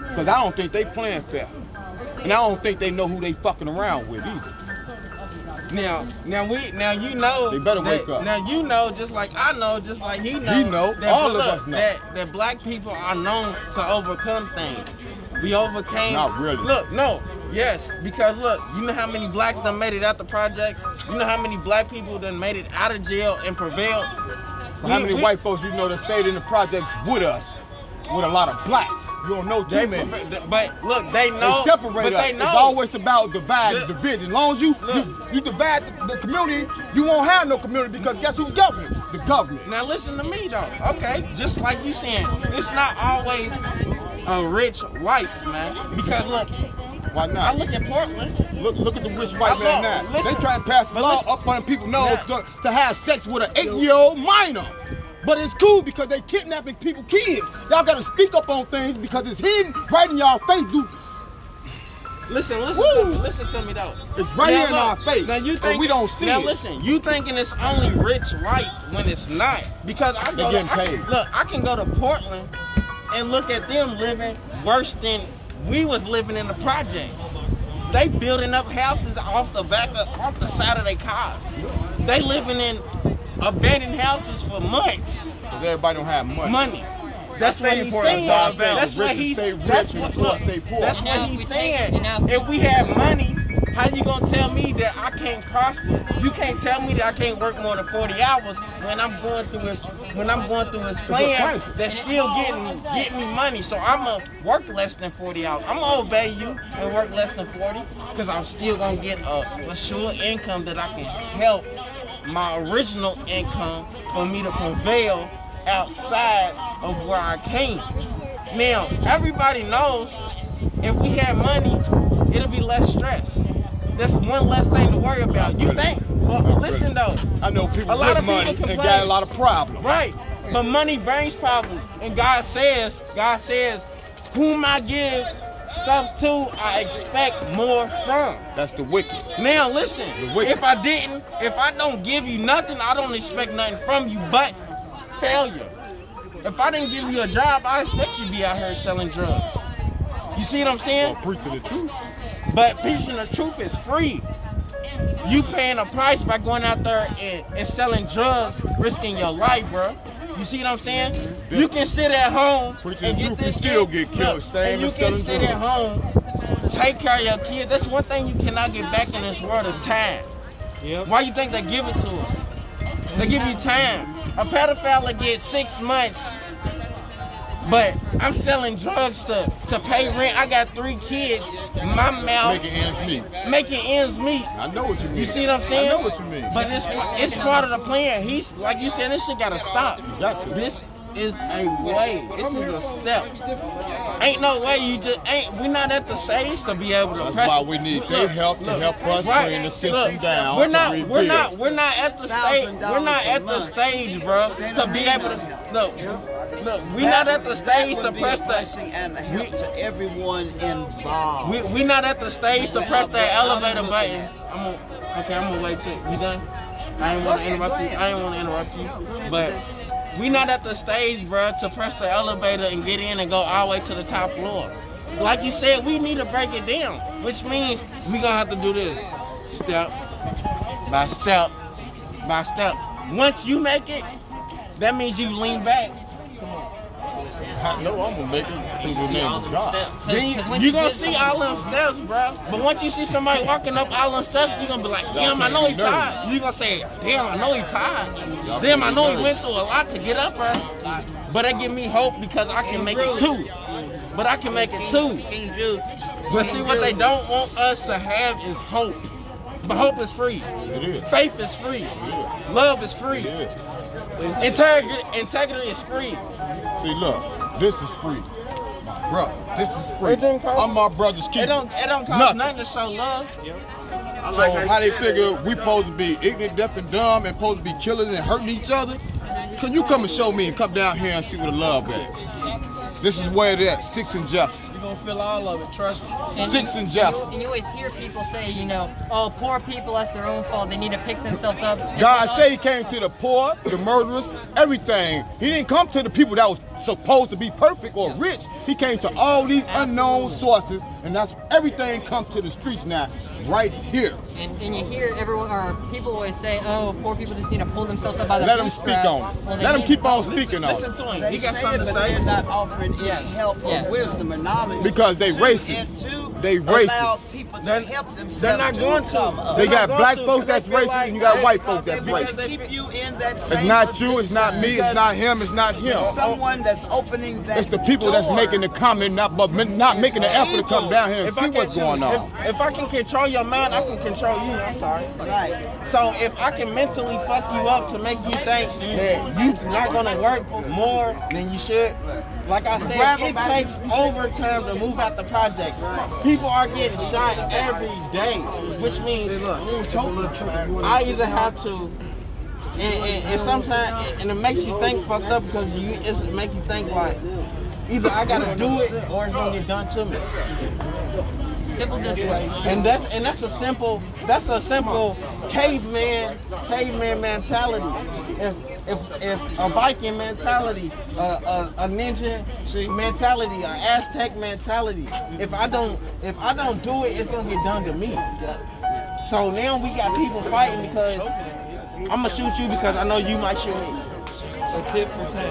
Because I don't think they playing fair. And I don't think they know who they fucking around with either. Now you know. They better wake up. Now you know, just like I know, just like he know. He know. That, All of look, us know. That black people are known to overcome things. We overcame. Not really. Look, no. Yes, because look, you know how many blacks done made it out the projects? You know how many black people done made it out of jail and prevailed? How many white folks you know that stayed in the projects with us, with a lot of blacks? You don't know too many. But look, they know. They separate but us. they know. It's always about divide and division. As long as you divide the community, you won't have no community because guess who's governing? The government. Now listen to me though. Okay, just like you saying, it's not always rich whites, man. Because look, why not? I look at Portland. Look at the rich white man now. Listen, they try to pass the law up on people's nose to have sex with an 8-year-old minor. But it's cool because they kidnapping people's kids. Y'all gotta speak up on things because it's hidden right in y'all face, dude. Listen to me though. It's right here in our face. Now you think, and we don't see now it. Listen, you thinking it's only rich whites when it's not. Because I go I can go to Portland and look at them living worse than we was living in the projects. They building up houses off the side of their cars. They living in abandoned houses for months. Because everybody don't have money. That's what he's saying. That's what he's saying. If we have money, how you gonna tell me that I can't prosper? You can't tell me that I can't work more than 40 hours when I'm going through his plan that's still getting me money. So I'ma work less than 40 hours. I'm gonna obey you and work less than 40 because I'm still gonna get a sure income that I can help my original income for me to prevail outside of where I came. Now, everybody knows if we had money, it'll be less stress. That's one less thing to worry about. You think? Well, listen though. I know people with money and got a lot of problems. Right. But money brings problems. And God says, whom I give stuff to, I expect more from. That's the wicked. Now listen, if I don't give you nothing, I don't expect nothing from you but failure. If I didn't give you a job, I expect you to be out here selling drugs. You see what I'm saying? Well, preaching the truth. But preaching the truth is free. You paying a price by going out there and selling drugs, risking your life, bro. You see what I'm saying? You can sit at home preaching and the get truth this and still get killed. And you can sit at home, take care of your kids. That's one thing you cannot get back in this world is time. Yep. Why you think they give it to us? They give you time. A pedophile gets 6 months, but I'm selling drugs to pay rent. I got 3 kids. My mouth making ends meet. I know what you mean. You see what I'm saying? I know what you mean. But it's part of the plan. He's like you said, this shit gotta stop. You got to. This is a way. This is a step. Ain't no way you just ain't. We're not at the stage to be able to. That's press. why we need their help to help us bring the system down. We're not at the stage. We're not at the stage, bro, to be able to look. We're not at the stage to press the and help to everyone involved. We're not at the stage to press that elevator button. I'm gonna wait till you done. I didn't want to interrupt you. But We not at the stage, bro, to press the elevator and get in and go all the way to the top floor. Like you said, we need to break it down, which means we gonna have to do this step by step by step. Once you make it, that means you lean back. I know I'm gonna make it through the name of God. Then you gonna see all them steps, bro. But once you see somebody walking up all them steps, you gonna be like, damn, I know he tired. You gonna say, damn, I know he tired. Damn, I know he went through a lot to get up there. But that give me hope because I can make it too. But I can make it too. But see, what they don't want us to have is hope. But hope is free. Faith is free. Love is free. Integrity is free. See, look, this is free. My brother, this is free. I'm my brother's keeper. It don't cost nothing to show love. So how they figure we supposed to be ignorant, deaf, and dumb, and supposed to be killing and hurting each other? Can you come and show me and come down here and see where the love is? This is where it is, 6 and Jefferson. You're gonna feel all of it, trust me. 6 and Jefferson. And you always hear people say, you know, oh, poor people, that's their own fault. They need to pick themselves up. God said he came to the poor, the murderers, everything. He didn't come to the people that was supposed to be perfect or rich. He came to all these unknown sources, and that's everything comes to the streets now, right here. And you hear everyone, or people always say, oh, poor people just need to pull themselves up by the Let them speak on it. Well, Let them keep on speaking on it. Listen to him. He They got say something it, to but say. they're not offering any help or wisdom or knowledge. Because they to racist. and to They allow racist. people to They're- help themselves. they're not going to. come up. They They're got not black going to, folks that's 'cause they feel racist, like and you got they- white folks that's They want racist. to keep you in that same It's not you, it's not me, position. it's not him, it's not him. Someone that's opening that It's the people that's door. making the comment, not making the effort to come down here and If see I what's can- going on. If I can control your mind, I can control you. I'm sorry. Right. So if I can mentally fuck you up to make you think that you're not gonna work more than you should, like I said, it takes overtime to move out the project. People are getting shot every day, which means I either have to, and sometimes, and it makes you think fucked up because it makes you think like, either I gotta do it or it's gonna get done to me. Simple this way. And that's a simple caveman mentality. If a Viking mentality, a ninja mentality, an Aztec mentality. If I don't do it, it's gonna get done to me. So now we got people fighting because I'm gonna shoot you because I know you might shoot me. A tip for 10.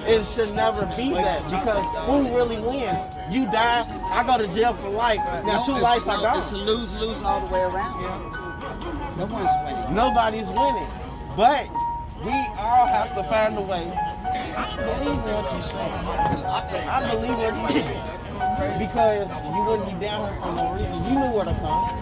It should never be that because who really wins? You die, I go to jail for life. Now 2 lives I got. It's a lose-lose all the way around. No one's winning. Nobody's winning. But we all have to find a way. I believe in what you say. I believe what you say. Because you wouldn't be down here for no reason. You knew where to come.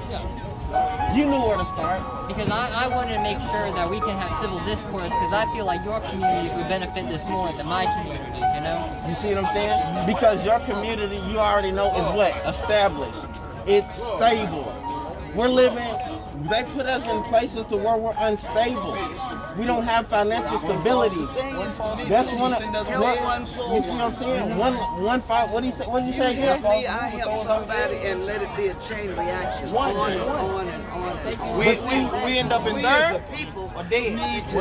You knew where to start. Because I wanted to make sure that we can have civil discourse because I feel like your communities would benefit this more than my communities, you know? You see what I'm saying? Because your community, you already know, is what? Established. It's stable. We're living, they put us in places to where we're unstable. We don't have financial stability. That's one of, you know what I'm saying? One fight, what did you say again? Me, I help somebody and let it be a chain reaction. On and on and on. We end up in We there. as a people need to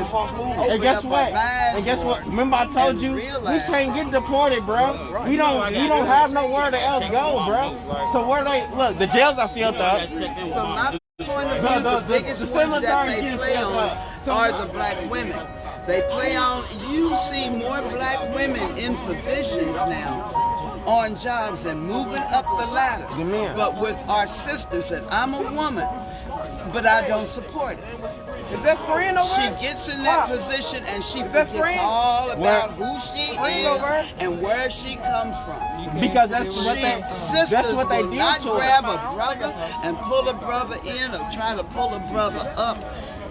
And guess what? And guess what? Remember I told you, we can't get deported, bro. We don't have nowhere to else go, bro. So where they, look, the jails are filled up. So my point of view, the biggest ones that they play on are the black women. They play on, you see more black women in positions now on jobs and moving up the ladder. But with our sisters, and I'm a woman, but I don't support it. Is that friend over She there? gets in that position and she forgets all about who she is and where she comes from. Because that's what they will did not to grab her. a brother and pull a brother in or try to pull a brother up.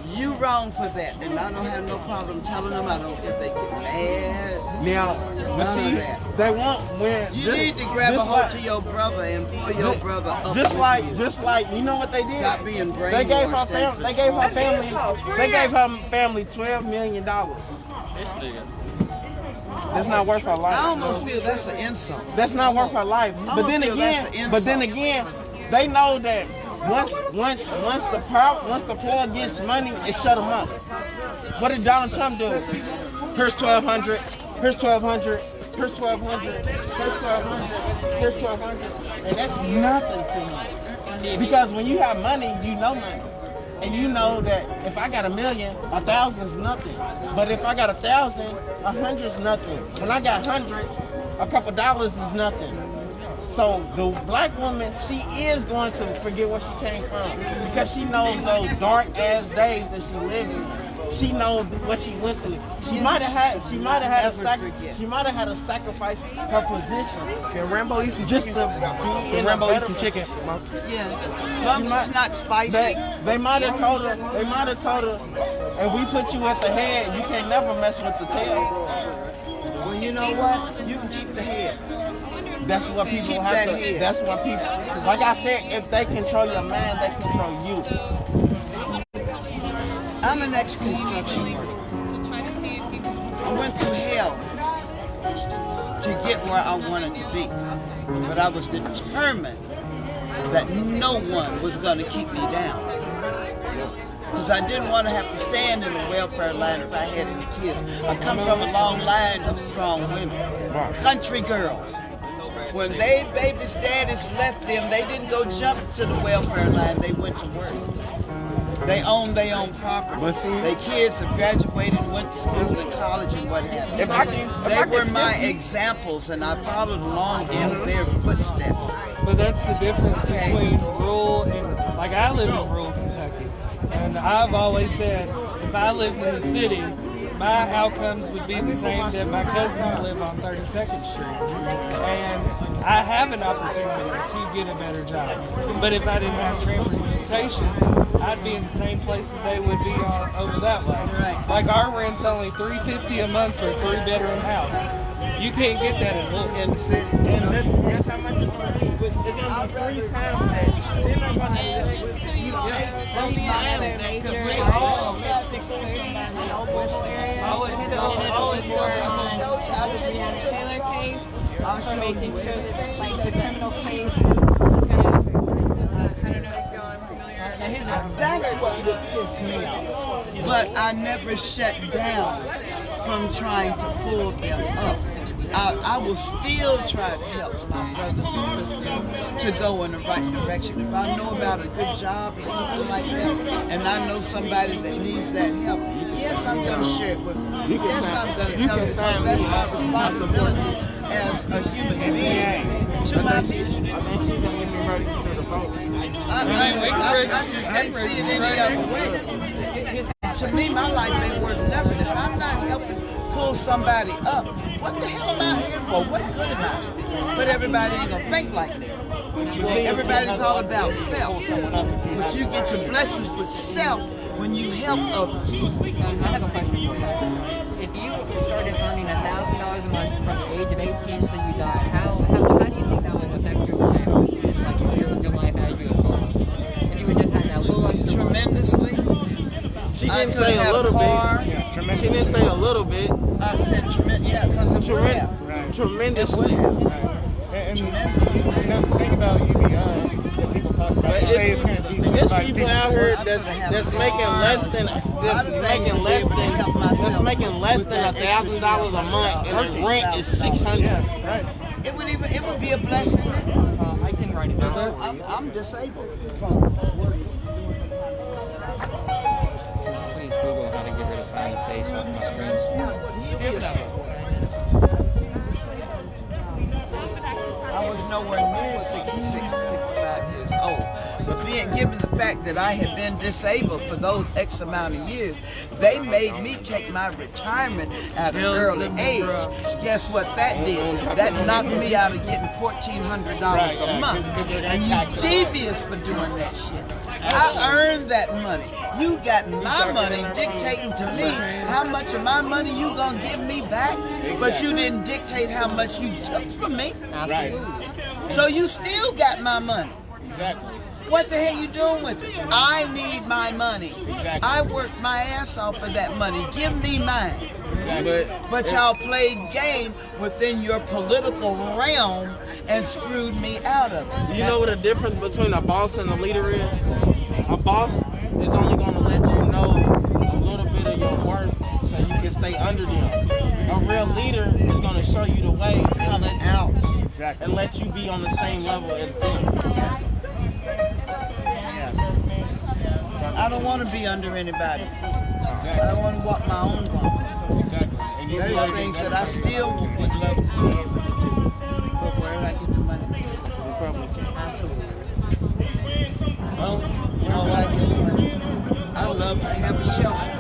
You wrong for that, and I don't have no problem telling them. I don't if they get mad. Now, but see, they want when You need to grab a hold to your brother and pull your brother up. just like you know what they did? Stop being brainwashed. They gave her family. They gave her family $12 million. That's not worth her life. I almost feel that's an insult. That's not worth her life. But then again, they know that once the poor gets money, it shut them up. What did Donald Trump do? Here's 1,200. Here's 1,200. Here's 1,200. Here's 1,200. Here's 1,200. And that's nothing to me. Because when you have money, you know money. And you know that if I got $1 million, 1,000 is nothing. But if I got 1,000, 100 is nothing. When I got 100, a couple dollars is nothing. So the black woman, she is going to forget where she came from because she knows those dark ass days that she lived in. She knows what she went through. She might have had to sacrifice her position. Can Rambo eat some just chicken? to be in Rambo a eat some chicken? Yes. It's not spicy. They might have told her, if we put you at the head, you can never mess with the tail. Well, you know what? You can keep the head. That's what people have to. That's what people. Like I said, if they control your mind, they control you. I'm an ex-construction worker. I went through hell to get where I wanted to be, but I was determined that no one was going to keep me down. Because I didn't want to have to stand in the welfare line if I had any kids. I come from a long line of strong women, country girls. When they babies' daddies left them, they didn't go jump to the welfare line, they went to work. They own their own property. Their kids have graduated and went to school and college and what have you. They were my examples and I followed along in their footsteps. But that's the difference between rural and, like I live in rural Kentucky. And I've always said, if I lived in the city, my outcomes would be the same that my cousins live on 32nd Street. And I have an opportunity to get a better job. But if I didn't have transportation, I'd be in the same place as they would be over that way. Like our rent's only $350 a month for a 3-bedroom house. You can't get that in Louisville. In the city. And that's how much it's going to be. It's going to be 3 times that. Then I'm going to There'll be another major at 6:30 in the Old Louisville area. Always still Taylor case for making sure that like the criminal case is kind of, I don't know if y'all are familiar. That's what pissed me off. But I never shut down from trying to pull them up. I will still try to help my brothers and sisters to go in the right direction. If I know about a good job or something like that, and I know somebody that needs that help, yes, I'm going to share it with them. Yes, I'm going to tell them that's my responsibility as a human being to my mission. I just can't see it any other way. To me, my life ain't worth nothing. If I'm not helping pull somebody up, what the hell am I here for? What good am I? But everybody ain't gonna think like that. Everybody's all about self. But you get your blessings with self when you help others. I have a question for you. If you started earning $1,000 a month from the age of 18 till you die, how do you think that would affect your life? Like your life as you go? If you would just have that little extra tremendously. She didn't say a little bit. She didn't say a little bit. I said tremendous. Yeah, because it would have. Tremendously. And the thing about UBI that people talk about, they say it's going to be there's people out here that's making less than $1,000 a month, and the rent is $600. Right. It would be a blessing. I can write it down. I'm disabled. Please Google how to get rid of frowny face off my screen. I was nowhere near 66, 65 years old. But given the fact that I had been disabled for those X amount of years, they made me take my retirement at an early age. Guess what that did? That knocked me out of getting $1,400 a month. And you devious for doing that shit. I earned that money. You got my money dictating to me how much of my money you gonna give me back, but you didn't dictate how much you took from me. Right. So you still got my money. Exactly. What the hell you doing with it? I need my money. Exactly. I worked my ass off for that money. Give me mine. Exactly. But y'all played game within your political realm and screwed me out of it. You know what the difference between a boss and a leader is? A boss is only going to let you know a little bit of your worth so you can stay under them. A real leader is gonna show you the way and let out and let you be on the same level as them. Yes. I don't want to be under anybody. I want to walk my own walk. Exactly. And there's things that I still would love to be able to do. But where do I get the money? Republican. Well, where do I get the money? I love to have a shelter.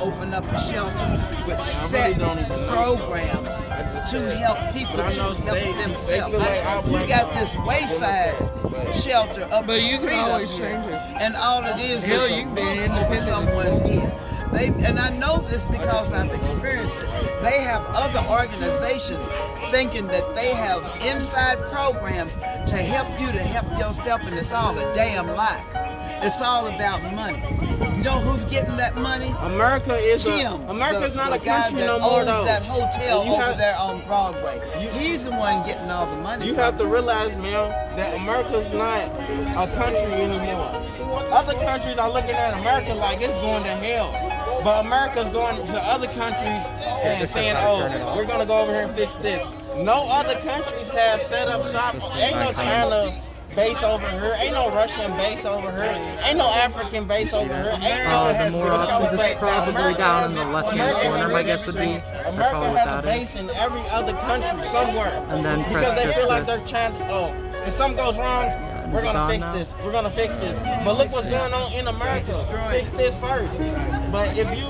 Open up a shelter with set programs to help people to help themselves. We got this wayside shelter up but you can always here, change it. and all it is you can be over someone's head. And I know this because I've experienced it. They have other organizations thinking that they have inside programs to help you to help yourself, and it's all a damn lie. It's all about money. You know who's getting that money? America's not a country no more though. That hotel over there on Broadway. He's the one getting all the money. You have to realize, ma'am, that America's not a country anymore. Other countries are looking at America like it's going to hell. But America's going to other countries and saying, oh, we're going to go over here and fix this. No other countries have set up shop. Ain't no China base over here. Ain't no Russian base over here. Ain't no African base over here. Ain't no the more options, it's probably down in the left-hand corner, my guess would be. America has a base in every other country somewhere. And then because they feel like they're trying to, if something goes wrong, we're gonna fix this. We're gonna fix this. But look what's going on in America. Fix this first. But if you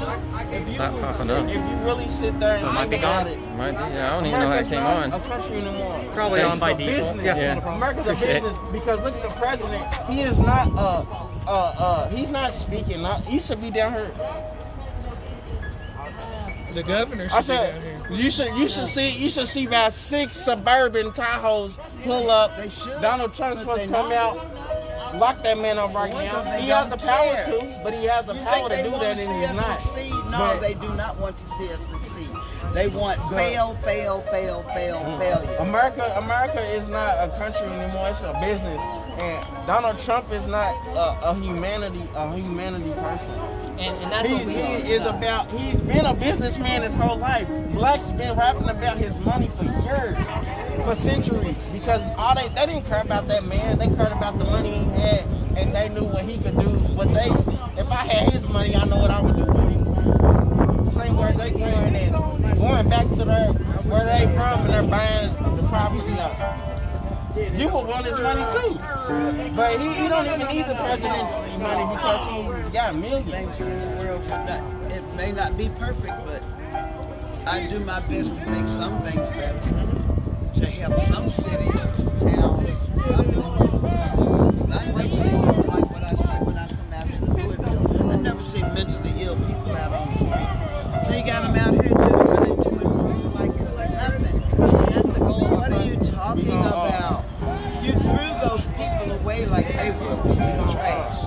really sit there and might be gone. Might be. Yeah, I don't even know how it came on. A country anymore. Probably on by default. Yeah. America's a business because look at the president. He is not he's not speaking. He should be down here. The governor should be down here. You should see about 6 suburban Tahoes pull up. Donald Trump's supposed to come out, lock that man up right now. He has the power to, but he has the power to do that, and he's not. No, they do not want to see us succeed. They want failure. America is not a country anymore. It's a business, and Donald Trump is not a humanity person. And that's what we are. He's been a businessman his whole life. Blacks been rapping about his money for years, for centuries, because they didn't care about that man. They cared about the money he had, and they knew what he could do. If I had his money, I know what I would do with it. Same way they going back to where they from, and they're buying the property up. You would want his money too, but he don't even need the president's money because he's got millions. It may not be perfect, but I do my best to make some things better, to help some cities, towns, I never see like what I see when I come out here to Louisville. I never see mentally ill people out on the street. They got them out here just running to and from like it's nothing. What are you talking about? You threw those people away like they were a piece of trash.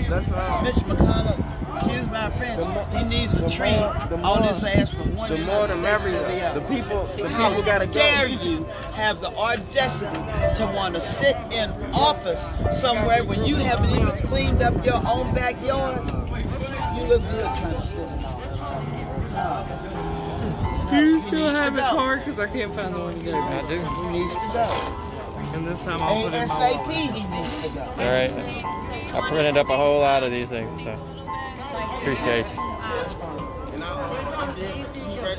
That's right. Mitch McConnell, excuse my French, he needs a tree on his ass from one end of the state to the other. The people gotta go. How dare you have the audacity to want to sit in office somewhere when you haven't even cleaned up your own backyard? You look good trying to sit in office. Do you still have a card? Because I can't find the one you gave me. I do. He needs to go. And this time I'll put it in my ASAP, wallet. he needs to go. It's all right. I printed up a whole lot of these things, so appreciate you. And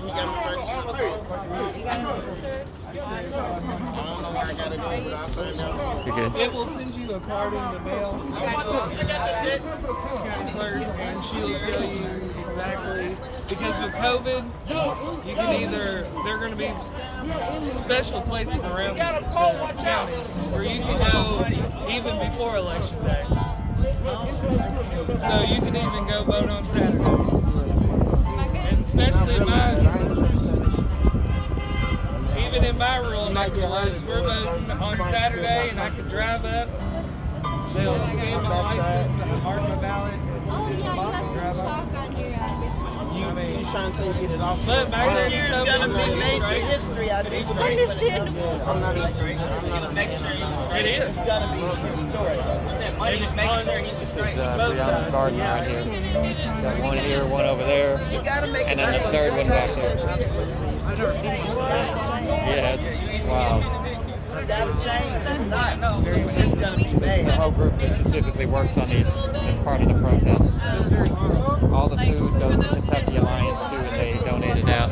he got me I don't know where I gotta go, but I'll put it out. You're good. It will send you a card in the mail. And she'll tell you exactly. Because with COVID, you can there are going to be special places around the county where you can go even before election day. So you can even go vote on Saturday. And especially even in my rural neighborhoods, we're voting on Saturday, and I can drive up. They'll scan my license, and mark my ballot, and drive up. He's trying to get it off. But This year's gonna be major history. I do believe when it comes to I'm not And It is. It's gonna be historic. This is Brianna's garden right here. Got one here, one over there, You gotta make and then the third one back there. Yeah, it's wild. It's gotta change. If not, it's gonna be It's a bad. whole group that specifically works on these as part of the protest. All the food goes to Kentucky Alliance too, and they donate it out.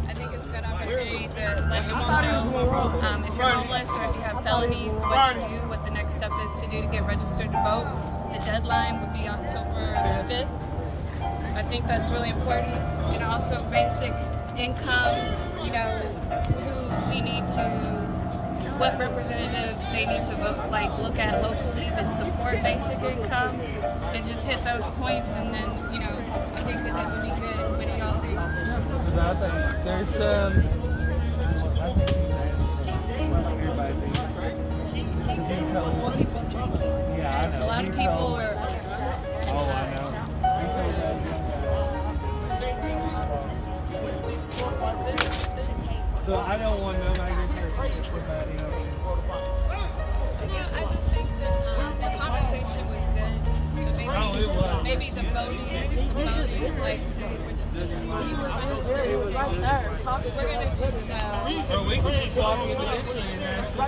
I think it's a good opportunity to let people know if you're homeless or if you have felonies, what to do, what the next step is to do to get registered to vote. The deadline would be October 5th. I think that's really important. And also basic income, you know, who we need to, what representatives they need to vote, like look at locally that support basic income and just hit those points, and then, you know, I think that would be good. What do y'all think? I think there's everybody thinks. Well, he's been drinking. Yeah, I know. A lot of people are. Oh, I know. So I don't want nobody to hurt somebody else. Yeah, I just think that the conversation was good. But maybe, Oh, it was. maybe the voting, like, say, we're just we're gonna just Or we can just walk individually and ask them.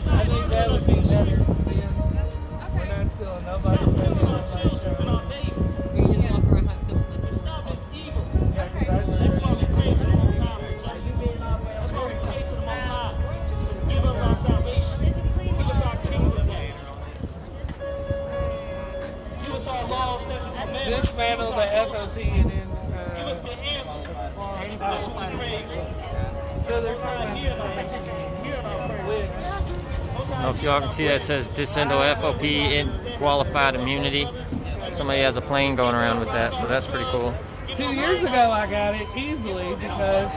I think that would be better than we're not still nobody's better than nobody's trying. We can just walk around and have simple business. Yeah, 'cause That's why we pray to the Most High. That's why we pray to the Most High. To give us our salvation. Give us our kingdom back. Give us our laws, statutes, and commandments. dismantle the FOP and then Give us the answer. That's what we pray for. so they're trying to Hear our prayers. I don't know if y'all can see that. It says disendal FOP in qualified immunity. Somebody has a plane going around with that, so that's pretty cool. 2 years ago I got it easily because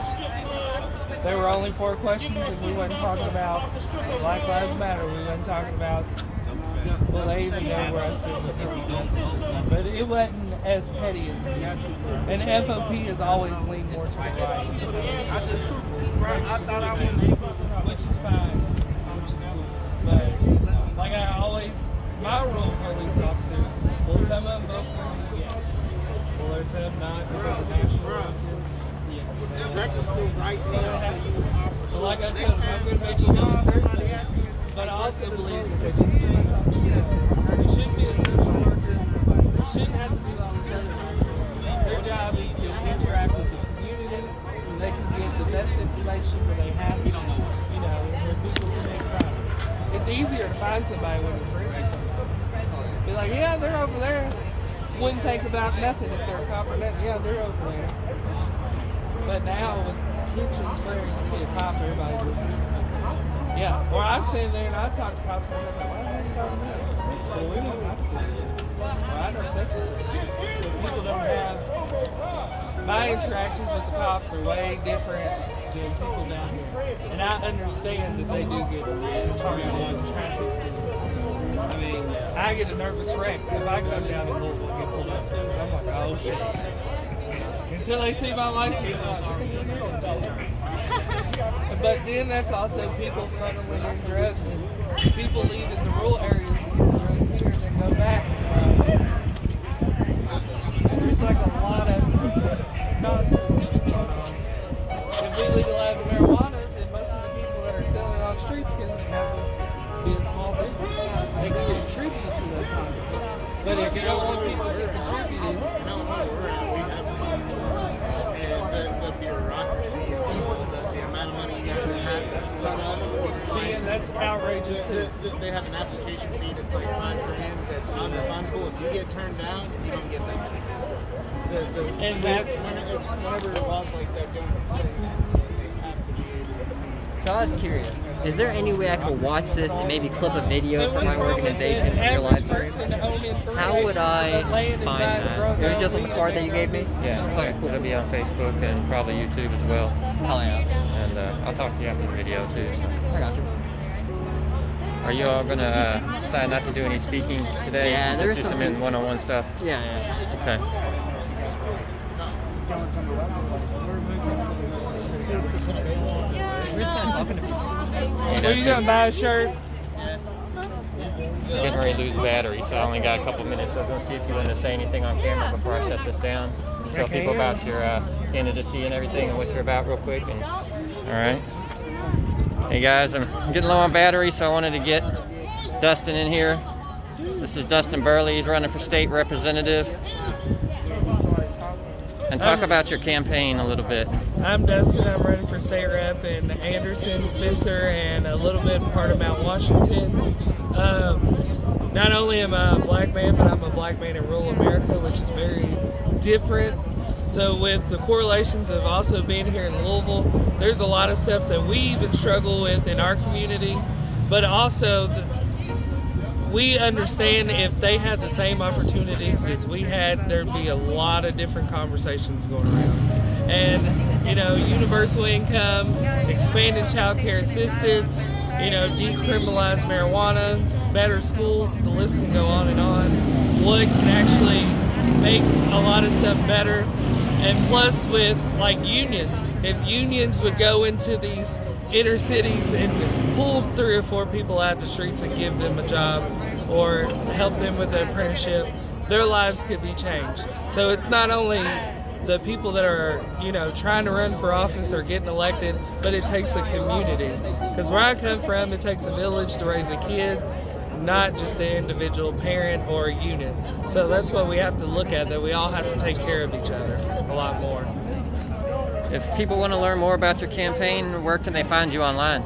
there were only 4 questions and we weren't talking about Black Lives Matter. We weren't talking about, well, they even know where I sit with them. But it wasn't as petty as it is. And FOP has always leaned more to the right. Which is fine. Which is cool. But like I always, my rule police officers, will some of them vote for me? Yes. Will there some not because of national reasons? Yes. But like I told them, I'm going to make you go on Thursday. But I also believe that they didn't do it. It shouldn't be a social worker. They shouldn't have to do all this other things. Their job is to interact with the community so they can get the best information that they have, you know, when people commit crime. It's easier to find somebody when it's free. Be like, yeah, they're over there. Wouldn't think about nothing if they're a cop or nothing. Yeah, they're over there. But now with tensions where you see a cop, everybody just, yeah. Or I stand there and I talk to cops and I'm like, why are you talking about this? Well, we know high school. Well, I know such and such. So people don't have, my interactions with the cops are way different than people down here. And I understand that they do get targeted on traffic. I mean, I get a nervous wreck if I come down in Louisville and get pulled up. I'm like, oh shit. Until they see my license. But then that's also people funneling in drugs and people leaving the rural areas to get drugs here and then go back. There's like a lot of nonsense going on. If we legalize marijuana, then most of the people that are selling it on the streets can have be a small business. They can contribute to the economy. But if you don't want people to contribute, And the bureaucracy, the amount of money you have to have, see, and that's outrageous too. They have an application fee that's like $5,000 that's non-refundable. If you get turned down, you don't get that money. And that's whenever laws like that go into place, they have to be able to. So I was curious, is there any way I could watch this and maybe clip a video from my organization for your live stream? How would I find that? It was just on the card that you gave me? Yeah, Okay, cool. it'll be on Facebook and probably YouTube as well. Hell yeah. And I'll talk to you after the video too. So. I got you. Are you all gonna decide not to do any speaking today? Yeah, Just there's do some some- one-on-one stuff. Yeah, yeah. Okay. Are you gonna buy a shirt? Getting ready to lose battery, so I only got a couple minutes. I was going to see if you wanted to say anything on camera before I shut this down. Tell people about your candidacy and everything and what you're about real quick. And, all right. Hey guys, I'm getting low on battery, so I wanted to get Dustin in here. This is Dustin Burley. He's running for state representative. And talk about your campaign a little bit. I'm Dustin. I'm running for state rep in Anderson, Spencer, and a little bit part of Mount Washington. Not only am I a black man, but I'm a black man in rural America, which is very different. So with the correlations of also being here in Louisville, there's a lot of stuff that we even struggle with in our community, but also we understand if they had the same opportunities as we had, there'd be a lot of different conversations going around. And, you know, universal income, expanding child care assistance, you know, decriminalize marijuana, better schools, the list can go on and on. What can actually make a lot of stuff better. And plus with like unions, if unions would go into these inner cities and pull 3 or 4 people out the streets and give them a job or help them with an apprenticeship, their lives could be changed. So it's not only the people that are, you know, trying to run for office or getting elected, but it takes a community. Because where I come from, it takes a village to raise a kid, not just an individual parent or a unit. So that's what we have to look at, that we all have to take care of each other a lot more. If people want to learn more about your campaign, where can they find you online?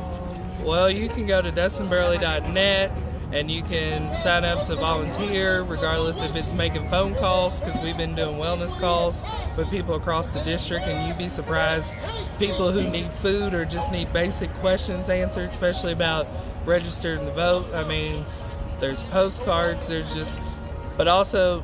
Well, you can go to dustinburley.net and you can sign up to volunteer, regardless if it's making phone calls, because we've been doing wellness calls with people across the district, and you'd be surprised, people who need food or just need basic questions answered, especially about registering to vote. I mean, there's postcards, but also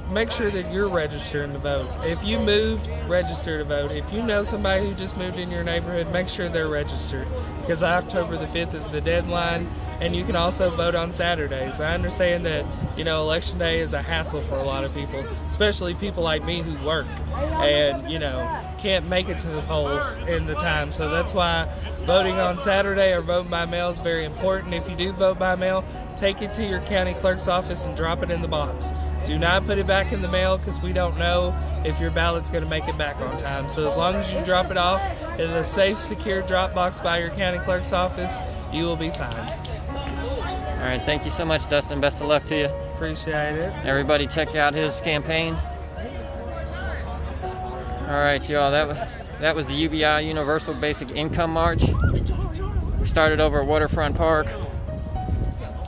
make sure that you're registering to vote. If you moved, register to vote. If you know somebody who just moved in your neighborhood, make sure they're registered, because October the 5th is the deadline, and you can also vote on Saturdays. I understand that, you know, election day is a hassle for a lot of people, especially people like me who work and, you know, can't make it to the polls in the time. So that's why voting on Saturday or voting by mail is very important. If you do vote by mail, take it to your county clerk's office and drop it in the box. Do not put it back in the mail, because we don't know if your ballot's going to make it back on time. So as long as you drop it off in a safe, secure drop box by your county clerk's office, you will be fine. All right, thank you so much, Dustin. Best of luck to you. Appreciate it. Everybody check out his campaign. All right, y'all, that was the UBI Universal Basic Income March. We started over at Waterfront Park,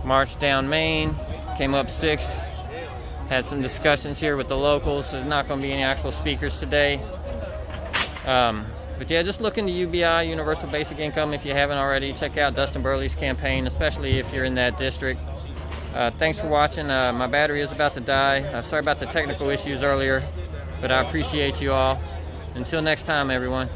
marched down Main, came up 6th, had some discussions here with the locals. There's not going to be any actual speakers today. But yeah, just look into UBI, Universal Basic Income, if you haven't already. Check out Dustin Burley's campaign, especially if you're in that district. Thanks for watching. My battery is about to die. Sorry about the technical issues earlier, but I appreciate you all. Until next time, everyone.